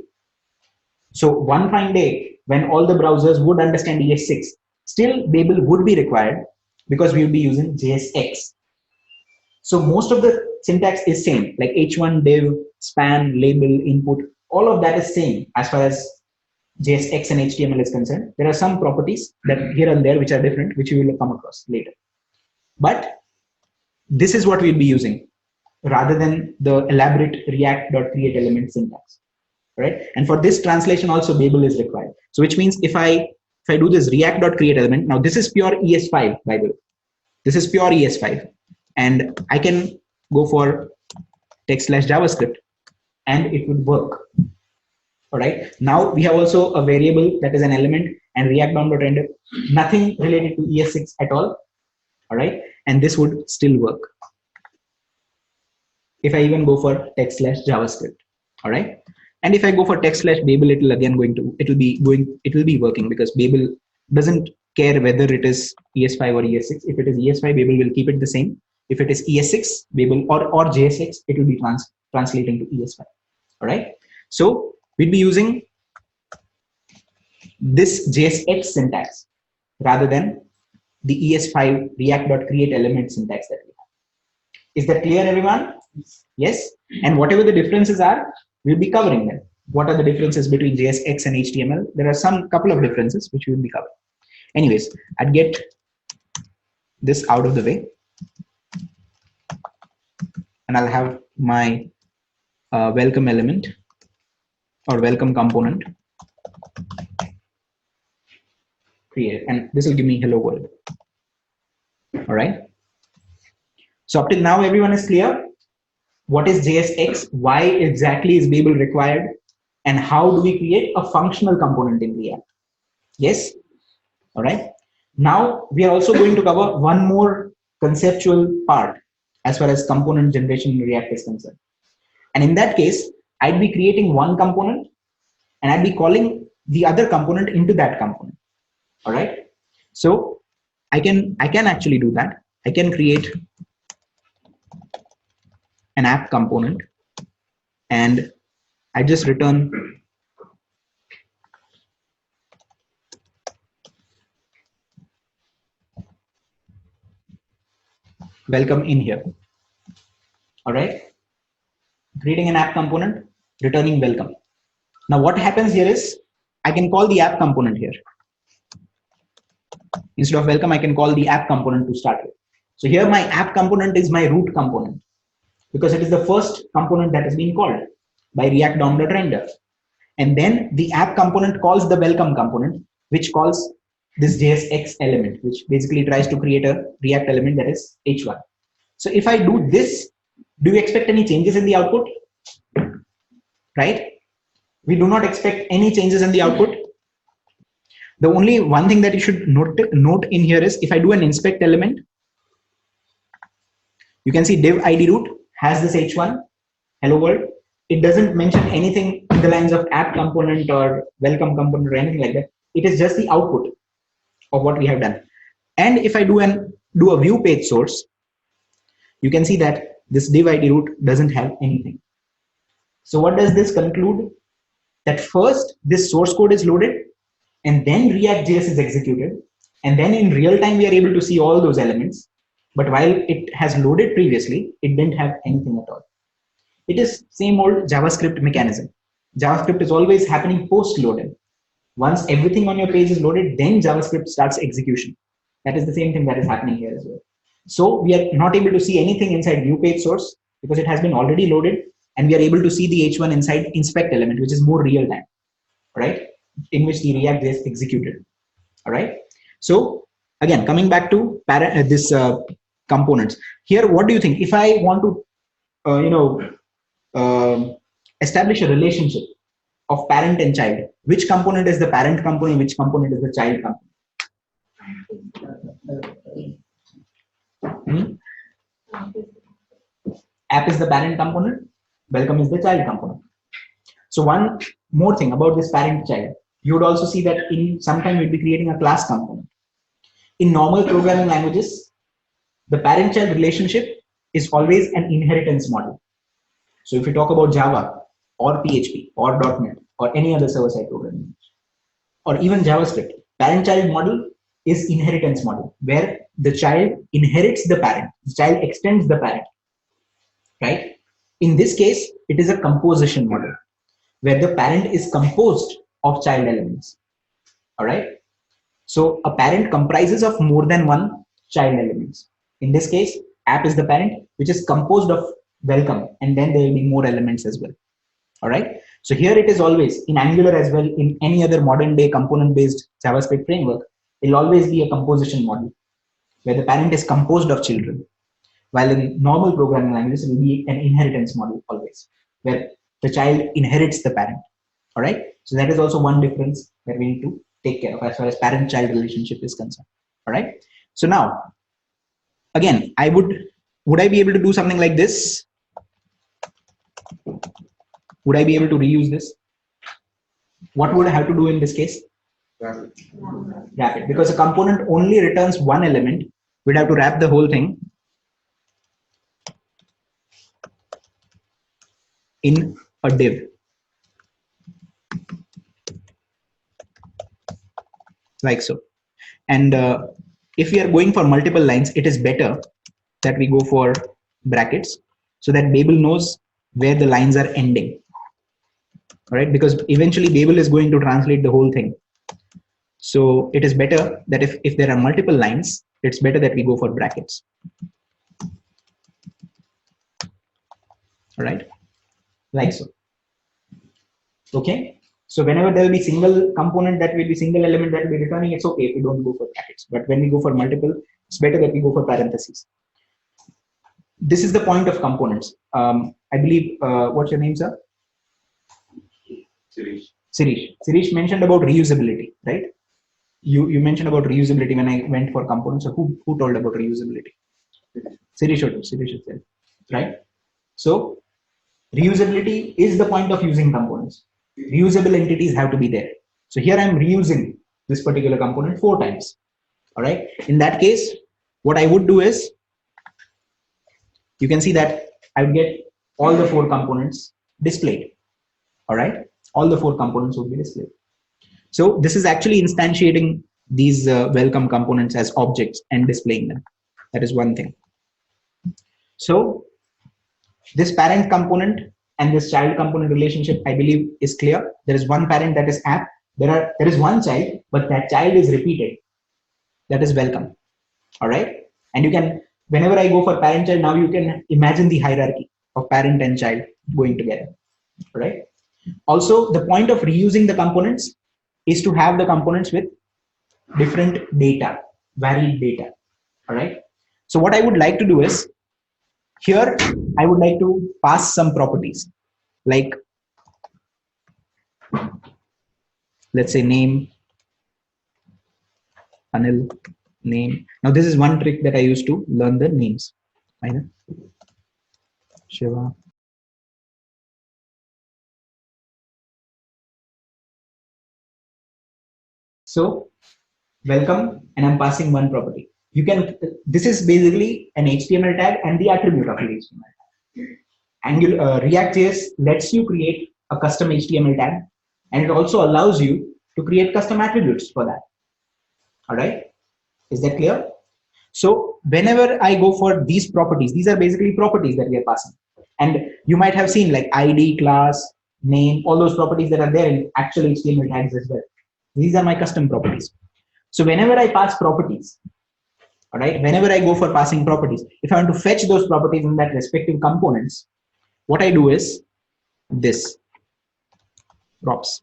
So one fine day when all the browsers would understand ES6, still Babel would be required because we would be using JSX. So most of the syntax is same, like h1, div, span, label, input, all of that is same as far as JSX and HTML is concerned. There are some properties that here and there which are different, which we will come across later. But this is what we'll be using rather than the elaborate react.createElement syntax, right? And for this translation also Babel is required. So which means if I do this react.createElement, now this is pure ES5 by the way. This is pure ES5. And I can go for text/JavaScript and it would work. All right. Now we have also a variable that is an element and react.render, nothing related to ES6 at all. All right. And this would still work. If I even go for text/JavaScript. All right. And if I go for text/Babel, it will again it will be working because Babel doesn't care whether it is ES5 or ES6. If it is ES5, Babel will keep it the same. If it is ES6, Babel or JSX, it will be translating to ES5. All right. So we'll be using this JSX syntax rather than the ES5 react.createElement syntax that we have. Is that clear, everyone? Yes. And whatever the differences are, we'll be covering them. What are the differences between JSX and HTML? There are couple of differences which we will be covering. Anyways, I'd get this out of the way. And I'll have my welcome element or welcome component created. And this will give me hello world. All right. So up till now, everyone is clear. What is JSX? Why exactly is Babel required? And how do we create a functional component in React? Yes. All right. Now we are also going to cover one more conceptual part as far as component generation in React is concerned. And in that case, I'd be creating one component and I'd be calling the other component into that component. All right. So I can actually do that. I can create an app component and I just return welcome in here. All right. Creating an app component, returning welcome. Now what happens here is I can call the app component here. Instead of welcome, I can call the app component to start with. So here my app component is my root component because it is the first component that is being called by react.render. And then the app component calls the welcome component, which calls this JSX element, which basically tries to create a React element that is H1. So if I do this, do you expect any changes in the output? Right? We do not expect any changes in the output. The only one thing that you should note in here is if I do an inspect element, you can see div id root has this h1 hello world. It doesn't mention anything in the lines of app component or welcome component or anything like that. It is just the output of what we have done. And if I do a view page source, you can see that this div id root doesn't have anything. So what does this conclude? That first this source code is loaded and then ReactJS is executed. And then in real time, we are able to see all those elements. But while it has loaded previously, it didn't have anything at all. It is same old JavaScript mechanism. JavaScript is always happening post-loaded. Once everything on your page is loaded, then JavaScript starts execution. That is the same thing that is happening here as well. So we are not able to see anything inside view page source because it has been already loaded. And we are able to see the H1 inside inspect element, which is more real time, right? In which the React is executed. All right. So again, coming back to this components here, what do you think? If I want to, establish a relationship of parent and child, which component is the parent component, which component is the child component? App is the parent component, welcome is the child component. So one more thing about this parent child, you would also see that in sometime we'll be creating a class component. In normal programming languages, the parent child relationship is always an inheritance model. So if you talk about Java or PHP or .NET or any other server-side programming language, or even JavaScript, parent-child model is inheritance model, where the child inherits the parent, the child extends the parent, right? In this case, it is a composition model, where the parent is composed of child elements, all right? So a parent comprises of more than one child elements. In this case, app is the parent, which is composed of welcome, and then there will be more elements as well. All right. So here it is always in Angular as well, in any other modern day component based JavaScript framework, it will always be a composition model where the parent is composed of children. While in normal programming languages, it will be an inheritance model always, where the child inherits the parent. All right. So that is also one difference that we need to take care of as far as parent-child relationship is concerned. All right. So now, again, would I be able to do something like this? Would I be able to reuse this? What would I have to do in this case? Wrap it. Because a component only returns one element, we'd have to wrap the whole thing in a div. Like so. And if we are going for multiple lines, it is better that we go for brackets so that Babel knows where the lines are ending. All right, because eventually Babel is going to translate the whole thing. So it is better that if there are multiple lines, it's better that we go for brackets. All right, like so. Okay, so whenever there will be single component that will be single element that will be returning, it's okay if we don't go for brackets. But when we go for multiple, it's better that we go for parentheses. This is the point of components. I believe, what's your name, sir? Sirish mentioned about reusability, right? You mentioned about reusability when I went for components. So who told about reusability? Sirish itself, right? So reusability is the point of using components. Reusable entities have to be there. So here I'm reusing this particular component 4 times. All right. In that case, what I would do is, you can see that I would get all the 4 components displayed. All right. All the 4 components would be displayed. So this is actually instantiating these welcome components as objects and displaying them. That is one thing. So this parent component and this child component relationship, I believe, is clear. There is one parent, that is app. There is one child, but that child is repeated. That is welcome. All right. And you can, whenever I go for parent child, now you can imagine the hierarchy of parent and child going together. All right. Also, the point of reusing the components is to have the components with different data, varied data. All right. So what I would like to do is, here I would like to pass some properties, like let's say name, Anil, name. Now this is one trick that I used to learn the names. Shiva. So welcome, and I'm passing one property. You can, this is basically an HTML tag and the attribute of the HTML tag. Angular ReactJS lets you create a custom HTML tag, and it also allows you to create custom attributes for that. All right, is that clear? So whenever I go for these properties, these are basically properties that we are passing, and you might have seen like ID, class, name, all those properties that are there in actual HTML tags as well. These are my custom properties. So whenever I pass properties, all right, whenever I go for passing properties, if I want to fetch those properties in that respective components, what I do is this props.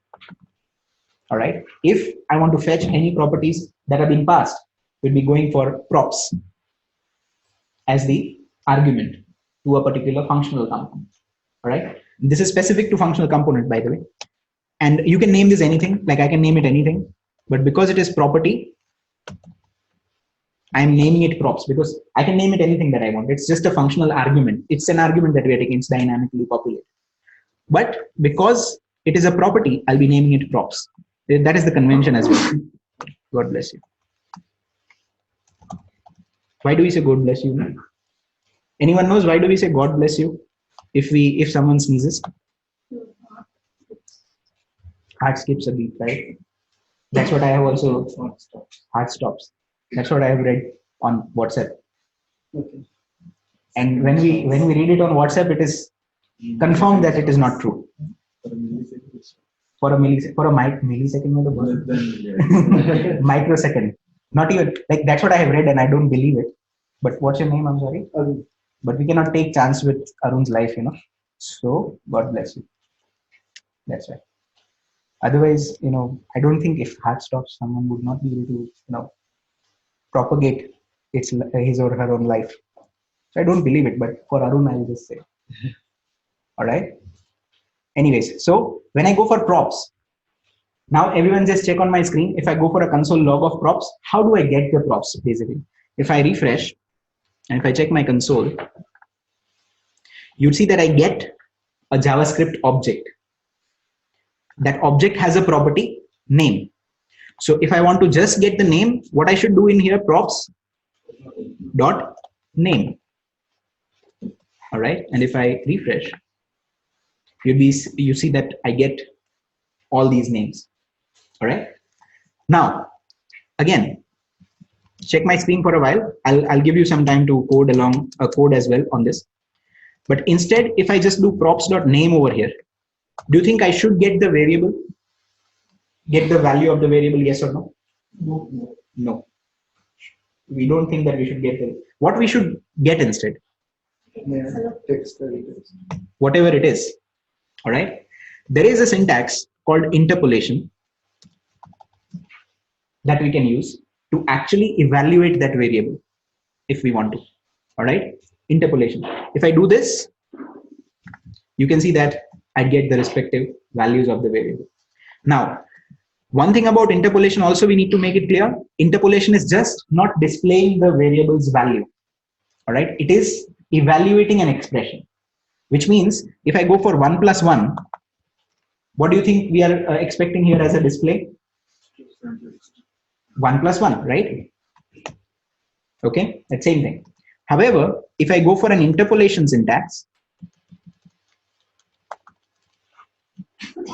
All right, if I want to fetch any properties that have been passed, we'll be going for props as the argument to a particular functional component. All right, this is specific to functional component, by the way, and you can name this anything, like I can name it anything, but because it is property, I'm naming it props because I can name it anything that I want. It's just a functional argument. It's an argument that we are taking. It's dynamically populated. But because it is a property, I'll be naming it props. That is the convention as well. God bless you. Why do we say God bless you? Anyone knows why do we say God bless you if someone sneezes? Heart skips a beat, right? That's what I have also. Heart stops. That's what I have read on WhatsApp. Okay. And when we read it on WhatsApp, it is confirmed that it is not true. For a millisecond, microsecond. Not even like that's what I have read, and I don't believe it. But what's your name? I'm sorry. Arun. But we cannot take chance with Arun's life, So God bless you. That's right. Otherwise, I don't think if heart stops, someone would not be able to, propagate his or her own life. So I don't believe it, but for Arun, I'll just say. All right. Anyways, so when I go for props, now everyone just check on my screen. If I go for a console log of props, how do I get the props basically? If I refresh and if I check my console, you'd see that I get a JavaScript object. That object has a property name. So if I want to just get the name, what I should do in here, props dot name. All right. And if I refresh, you see that I get all these names. All right. Now, again, check my screen for a while. I'll give you some time to code along a code as well on this. But instead, if I just do props.name over here, do you think I should get the variable? Get the value of the variable, yes or no? No. We don't think that we should get the, what we should get instead? Yeah, text editors. Whatever it is. All right. There is a syntax called interpolation that we can use to actually evaluate that variable if we want to. All right. Interpolation. If I do this, you can see that I get the respective values of the variable. Now, one thing about interpolation also we need to make it clear. Interpolation is just not displaying the variable's value. All right. It is evaluating an expression, which means if I go for 1 plus 1, what do you think we are expecting here as a display? 1 plus 1, right? Okay, that same thing. However, if I go for an interpolation syntax,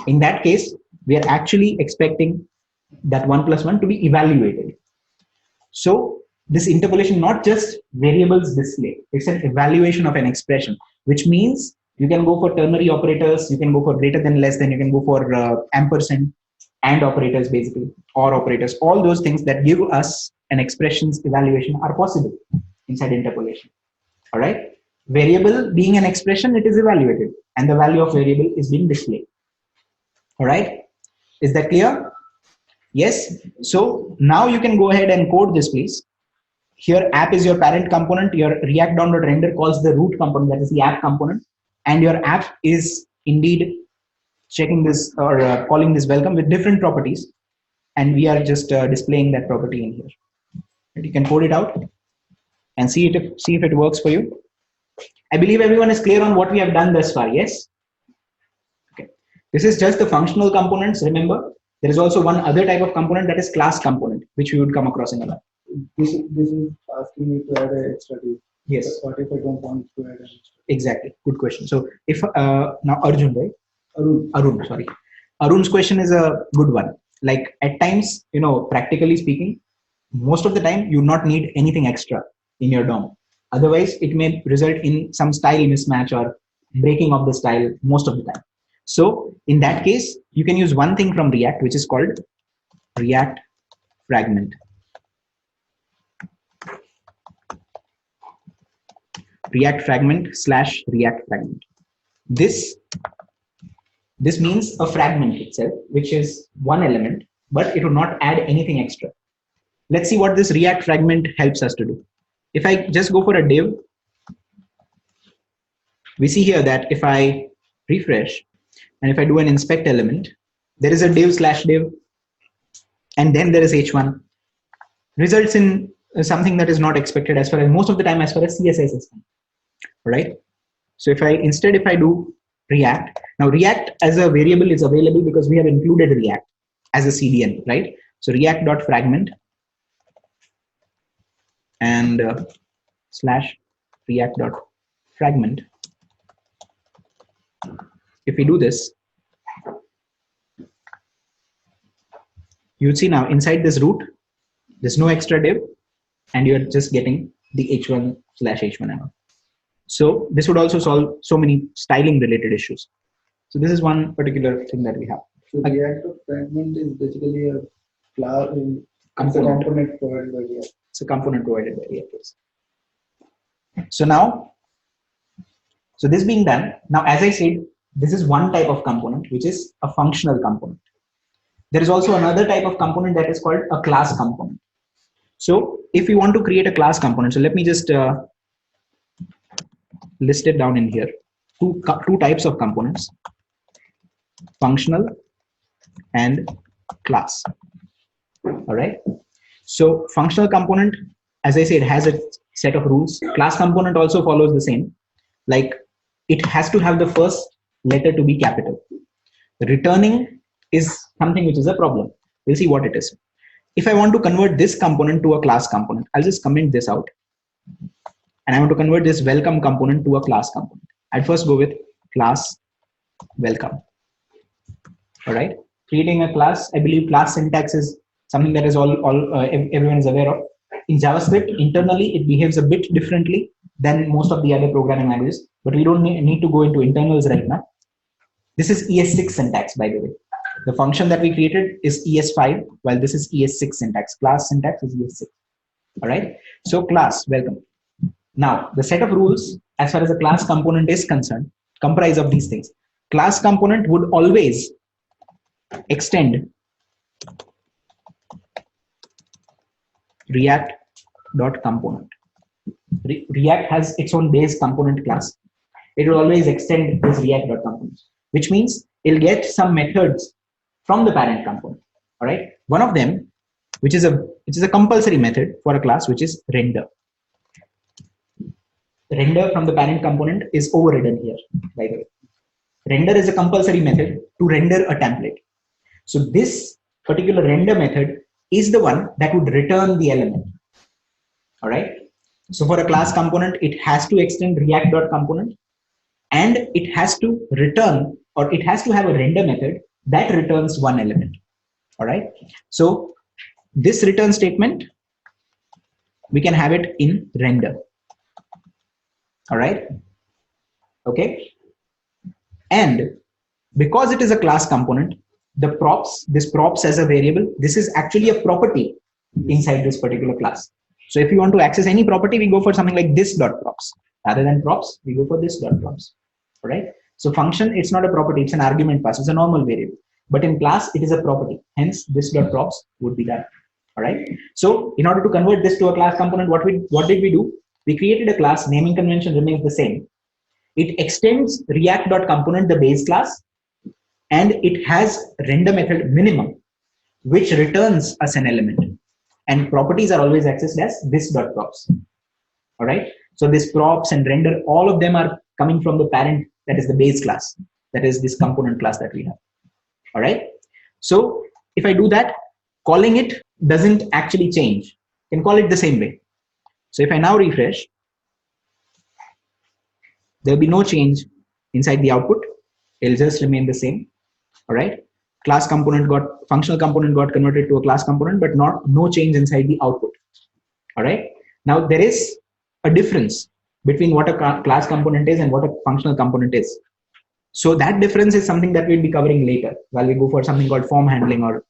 in that case, we are actually expecting that 1 plus 1 to be evaluated. So this interpolation, not just variables display, it's an evaluation of an expression, which means you can go for ternary operators, you can go for greater than, less than, you can go for ampersand, and operators basically, or operators. All those things that give us an expression's evaluation are possible inside interpolation. All right. Variable being an expression, it is evaluated, and the value of variable is being displayed. All right. Is that clear? Yes. So now you can go ahead and code this, please. Here, app is your parent component. Your react.render calls the root component, that is the app component, and your app is indeed checking this or calling this welcome with different properties, and we are just displaying that property in here. And you can code it out and see if it works for you. I believe everyone is clear on what we have done thus far. Yes. Okay. This is just the functional components. Remember, there is also one other type of component, that is class component, which we would come across in a lot. This is asking me to add an extra div. Yes. But what if I don't want to add an extra? Exactly. Good question. So if now Arjun, right? Arun, sorry. Arun's question is a good one. Like at times, practically speaking, most of the time you not need anything extra in your DOM. Otherwise, it may result in some style mismatch or breaking of the style most of the time. So in that case, you can use one thing from React, which is called React fragment. React fragment / React fragment. This means a fragment itself, which is one element, but it will not add anything extra. Let's see what this React fragment helps us to do. If I just go for a div, we see here that if I refresh and if I do an inspect element, there is a div /div, and then there is h1, results in something that is not expected as far as most of the time as far as CSS is concerned, right? So if I do React, now React as a variable is available because we have included React as a CDN, right? So react.fragment and slash react.fragment. If we do this, you'll see now inside this root, there's no extra div, and you're just getting the h1/h1. So this would also solve so many styling related issues. So this is one particular thing that we have. So React fragment is basically a class, it's a component provided by React. It's a component provided by React. So now, so this being done, now as I said, this is one type of component, which is a functional component. There is also another type of component that is called a class component. So if we want to create a class component, so let me just list it down in here. Two types of components, functional and class. All right. So functional component, as I said, has a set of rules. Class component also follows the same. Like it has to have the first letter to be capital. Returning is something which is a problem. We'll see what it is. If I want to convert this component to a class component, I'll just comment this out. And I want to convert this welcome component to a class component. I'd first go with class welcome. All right. Creating a class, I believe class syntax is something that is everyone is aware of. In JavaScript, internally, it behaves a bit differently than most of the other programming languages, but we don't need to go into internals right now. This is ES6 syntax, by the way. The function that we created is ES5, while this is ES6 syntax. Class syntax is ES6. All right. So class welcome. Now, the set of rules as far as a class component is concerned comprise of these things. Class component would always extend react.component. React has its own base component class. It will always extend this react.component, which means it'll get some methods from the parent component. All right. One of them, which is a compulsory method for a class, which is render. Render from the parent component is overridden here, by the way. Render is a compulsory method to render a template. So this particular render method is the one that would return the element. All right. So for a class component, it has to extend react.component, and it has to return, or it has to have a render method that returns one element. All right. So this return statement, we can have it in render. All right. Okay. And because it is a class component, the props, this props as a variable, this is actually a property inside this particular class. So if you want to access any property, we go for something like this.props. Rather than props, we go for this.props. All right. So function, it's not a property, it's an argument pass, it's a normal variable. But in class, it is a property. Hence, this.props would be that. All right. So in order to convert this to a class component, what did we do? We created a class, naming convention remains the same. It extends react.component, the base class, and it has render method minimum, which returns us an element. And properties are always accessed as this.props. All right. So this props and render, all of them are coming from the parent, that is the base class, that is this component class that we have. All right. So if I do that, calling it doesn't actually change. You can call it the same way. So if I now refresh, there will be no change inside the output. It'll just remain the same. All right. Class component functional component got converted to a class component, but no change inside the output. All right. Now there is a difference between what a class component is and what a functional component is. So that difference is something that we'll be covering later while we go for something called form handling, or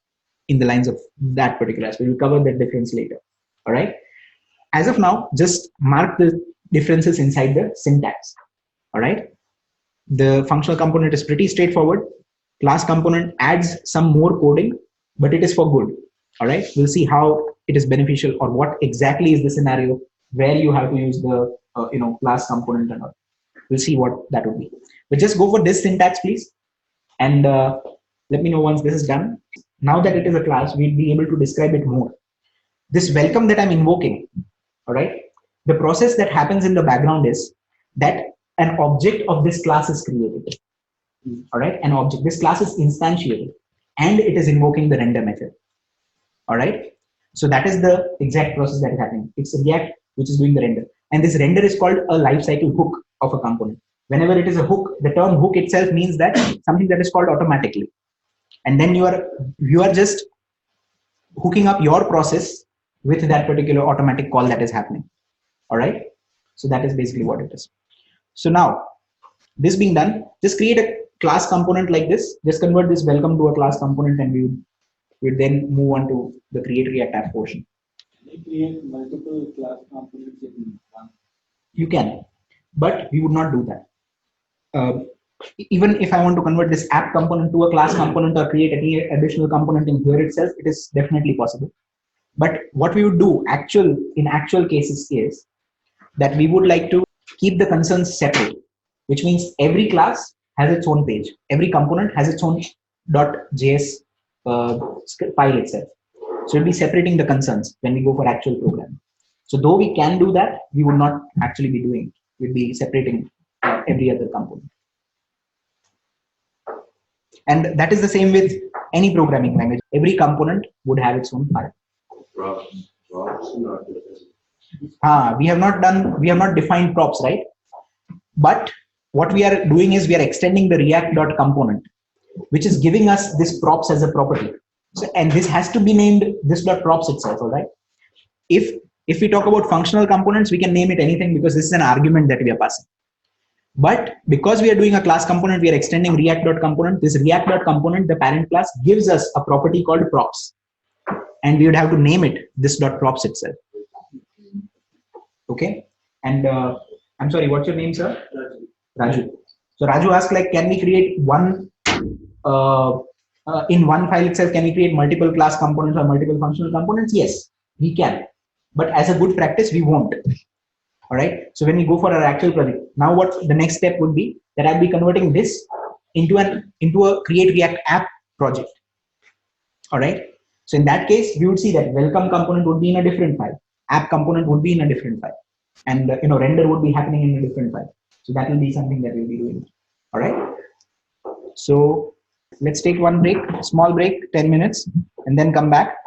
in the lines of that particular aspect. We'll cover that difference later. All right. As of now, just mark the differences inside the syntax. All right. The functional component is pretty straightforward. Class component adds some more coding, but it is for good. All right. We'll see how it is beneficial, or what exactly is the scenario where you have to use the class component and all. We'll see what that would be. But just go for this syntax, please, and let me know once this is done. Now that it is a class, we'll be able to describe it more. this welcome that I'm invoking, all right, the process that happens in the background is that an object of this class is created, all right, an object, this class is instantiated, and it is invoking the render method, all right. So that is the exact process that is happening. It's React which is doing the render, and this render is called a lifecycle hook of a component. Whenever it is a hook, the term hook itself means that something that is called automatically, and then you are just hooking up your process with that particular automatic call that is happening, all right. So that is basically what it is. So now this being done, just create a class component like this, just convert this welcome to a class component, and we would then move on to the create React app portion. Can you create multiple class components in one? You can, but we would not do that. Even if I want to convert this app component to a class component or create any additional component in here itself, it is definitely possible. But what we would do in actual cases is that we would like to keep the concerns separate, which means every class has its own page. Every component has its own .js file itself. So we'll be separating the concerns when we go for actual programming. So though we can do that, we would not actually be doing it. We'll be separating every other component. And that is the same with any programming language. Every component would have its own file. We have not defined props, right? But what we are doing is we are extending the React.component, which is giving us this props as a property. So, and this has to be named this.props itself, all right? If we talk about functional components, we can name it anything because this is an argument that we are passing. But because we are doing a class component, we are extending React.component. This React.component, the parent class, gives us a property called props. And we would have to name it this.props itself. Okay? And I'm sorry, what's your name, sir? Raju. So Raju asked, like, can we create one, in one file itself, can we create multiple class components or multiple functional components? Yes, we can. But as a good practice, we won't. All right. So when we go for our actual project, now what the next step would be that I'll be converting this into a create React app project. All right. So in that case, we would see that welcome component would be in a different file, app component would be in a different file, and render would be happening in a different file. So that will be something that we'll be doing. All right. So let's take one break, small break, 10 minutes, and then come back.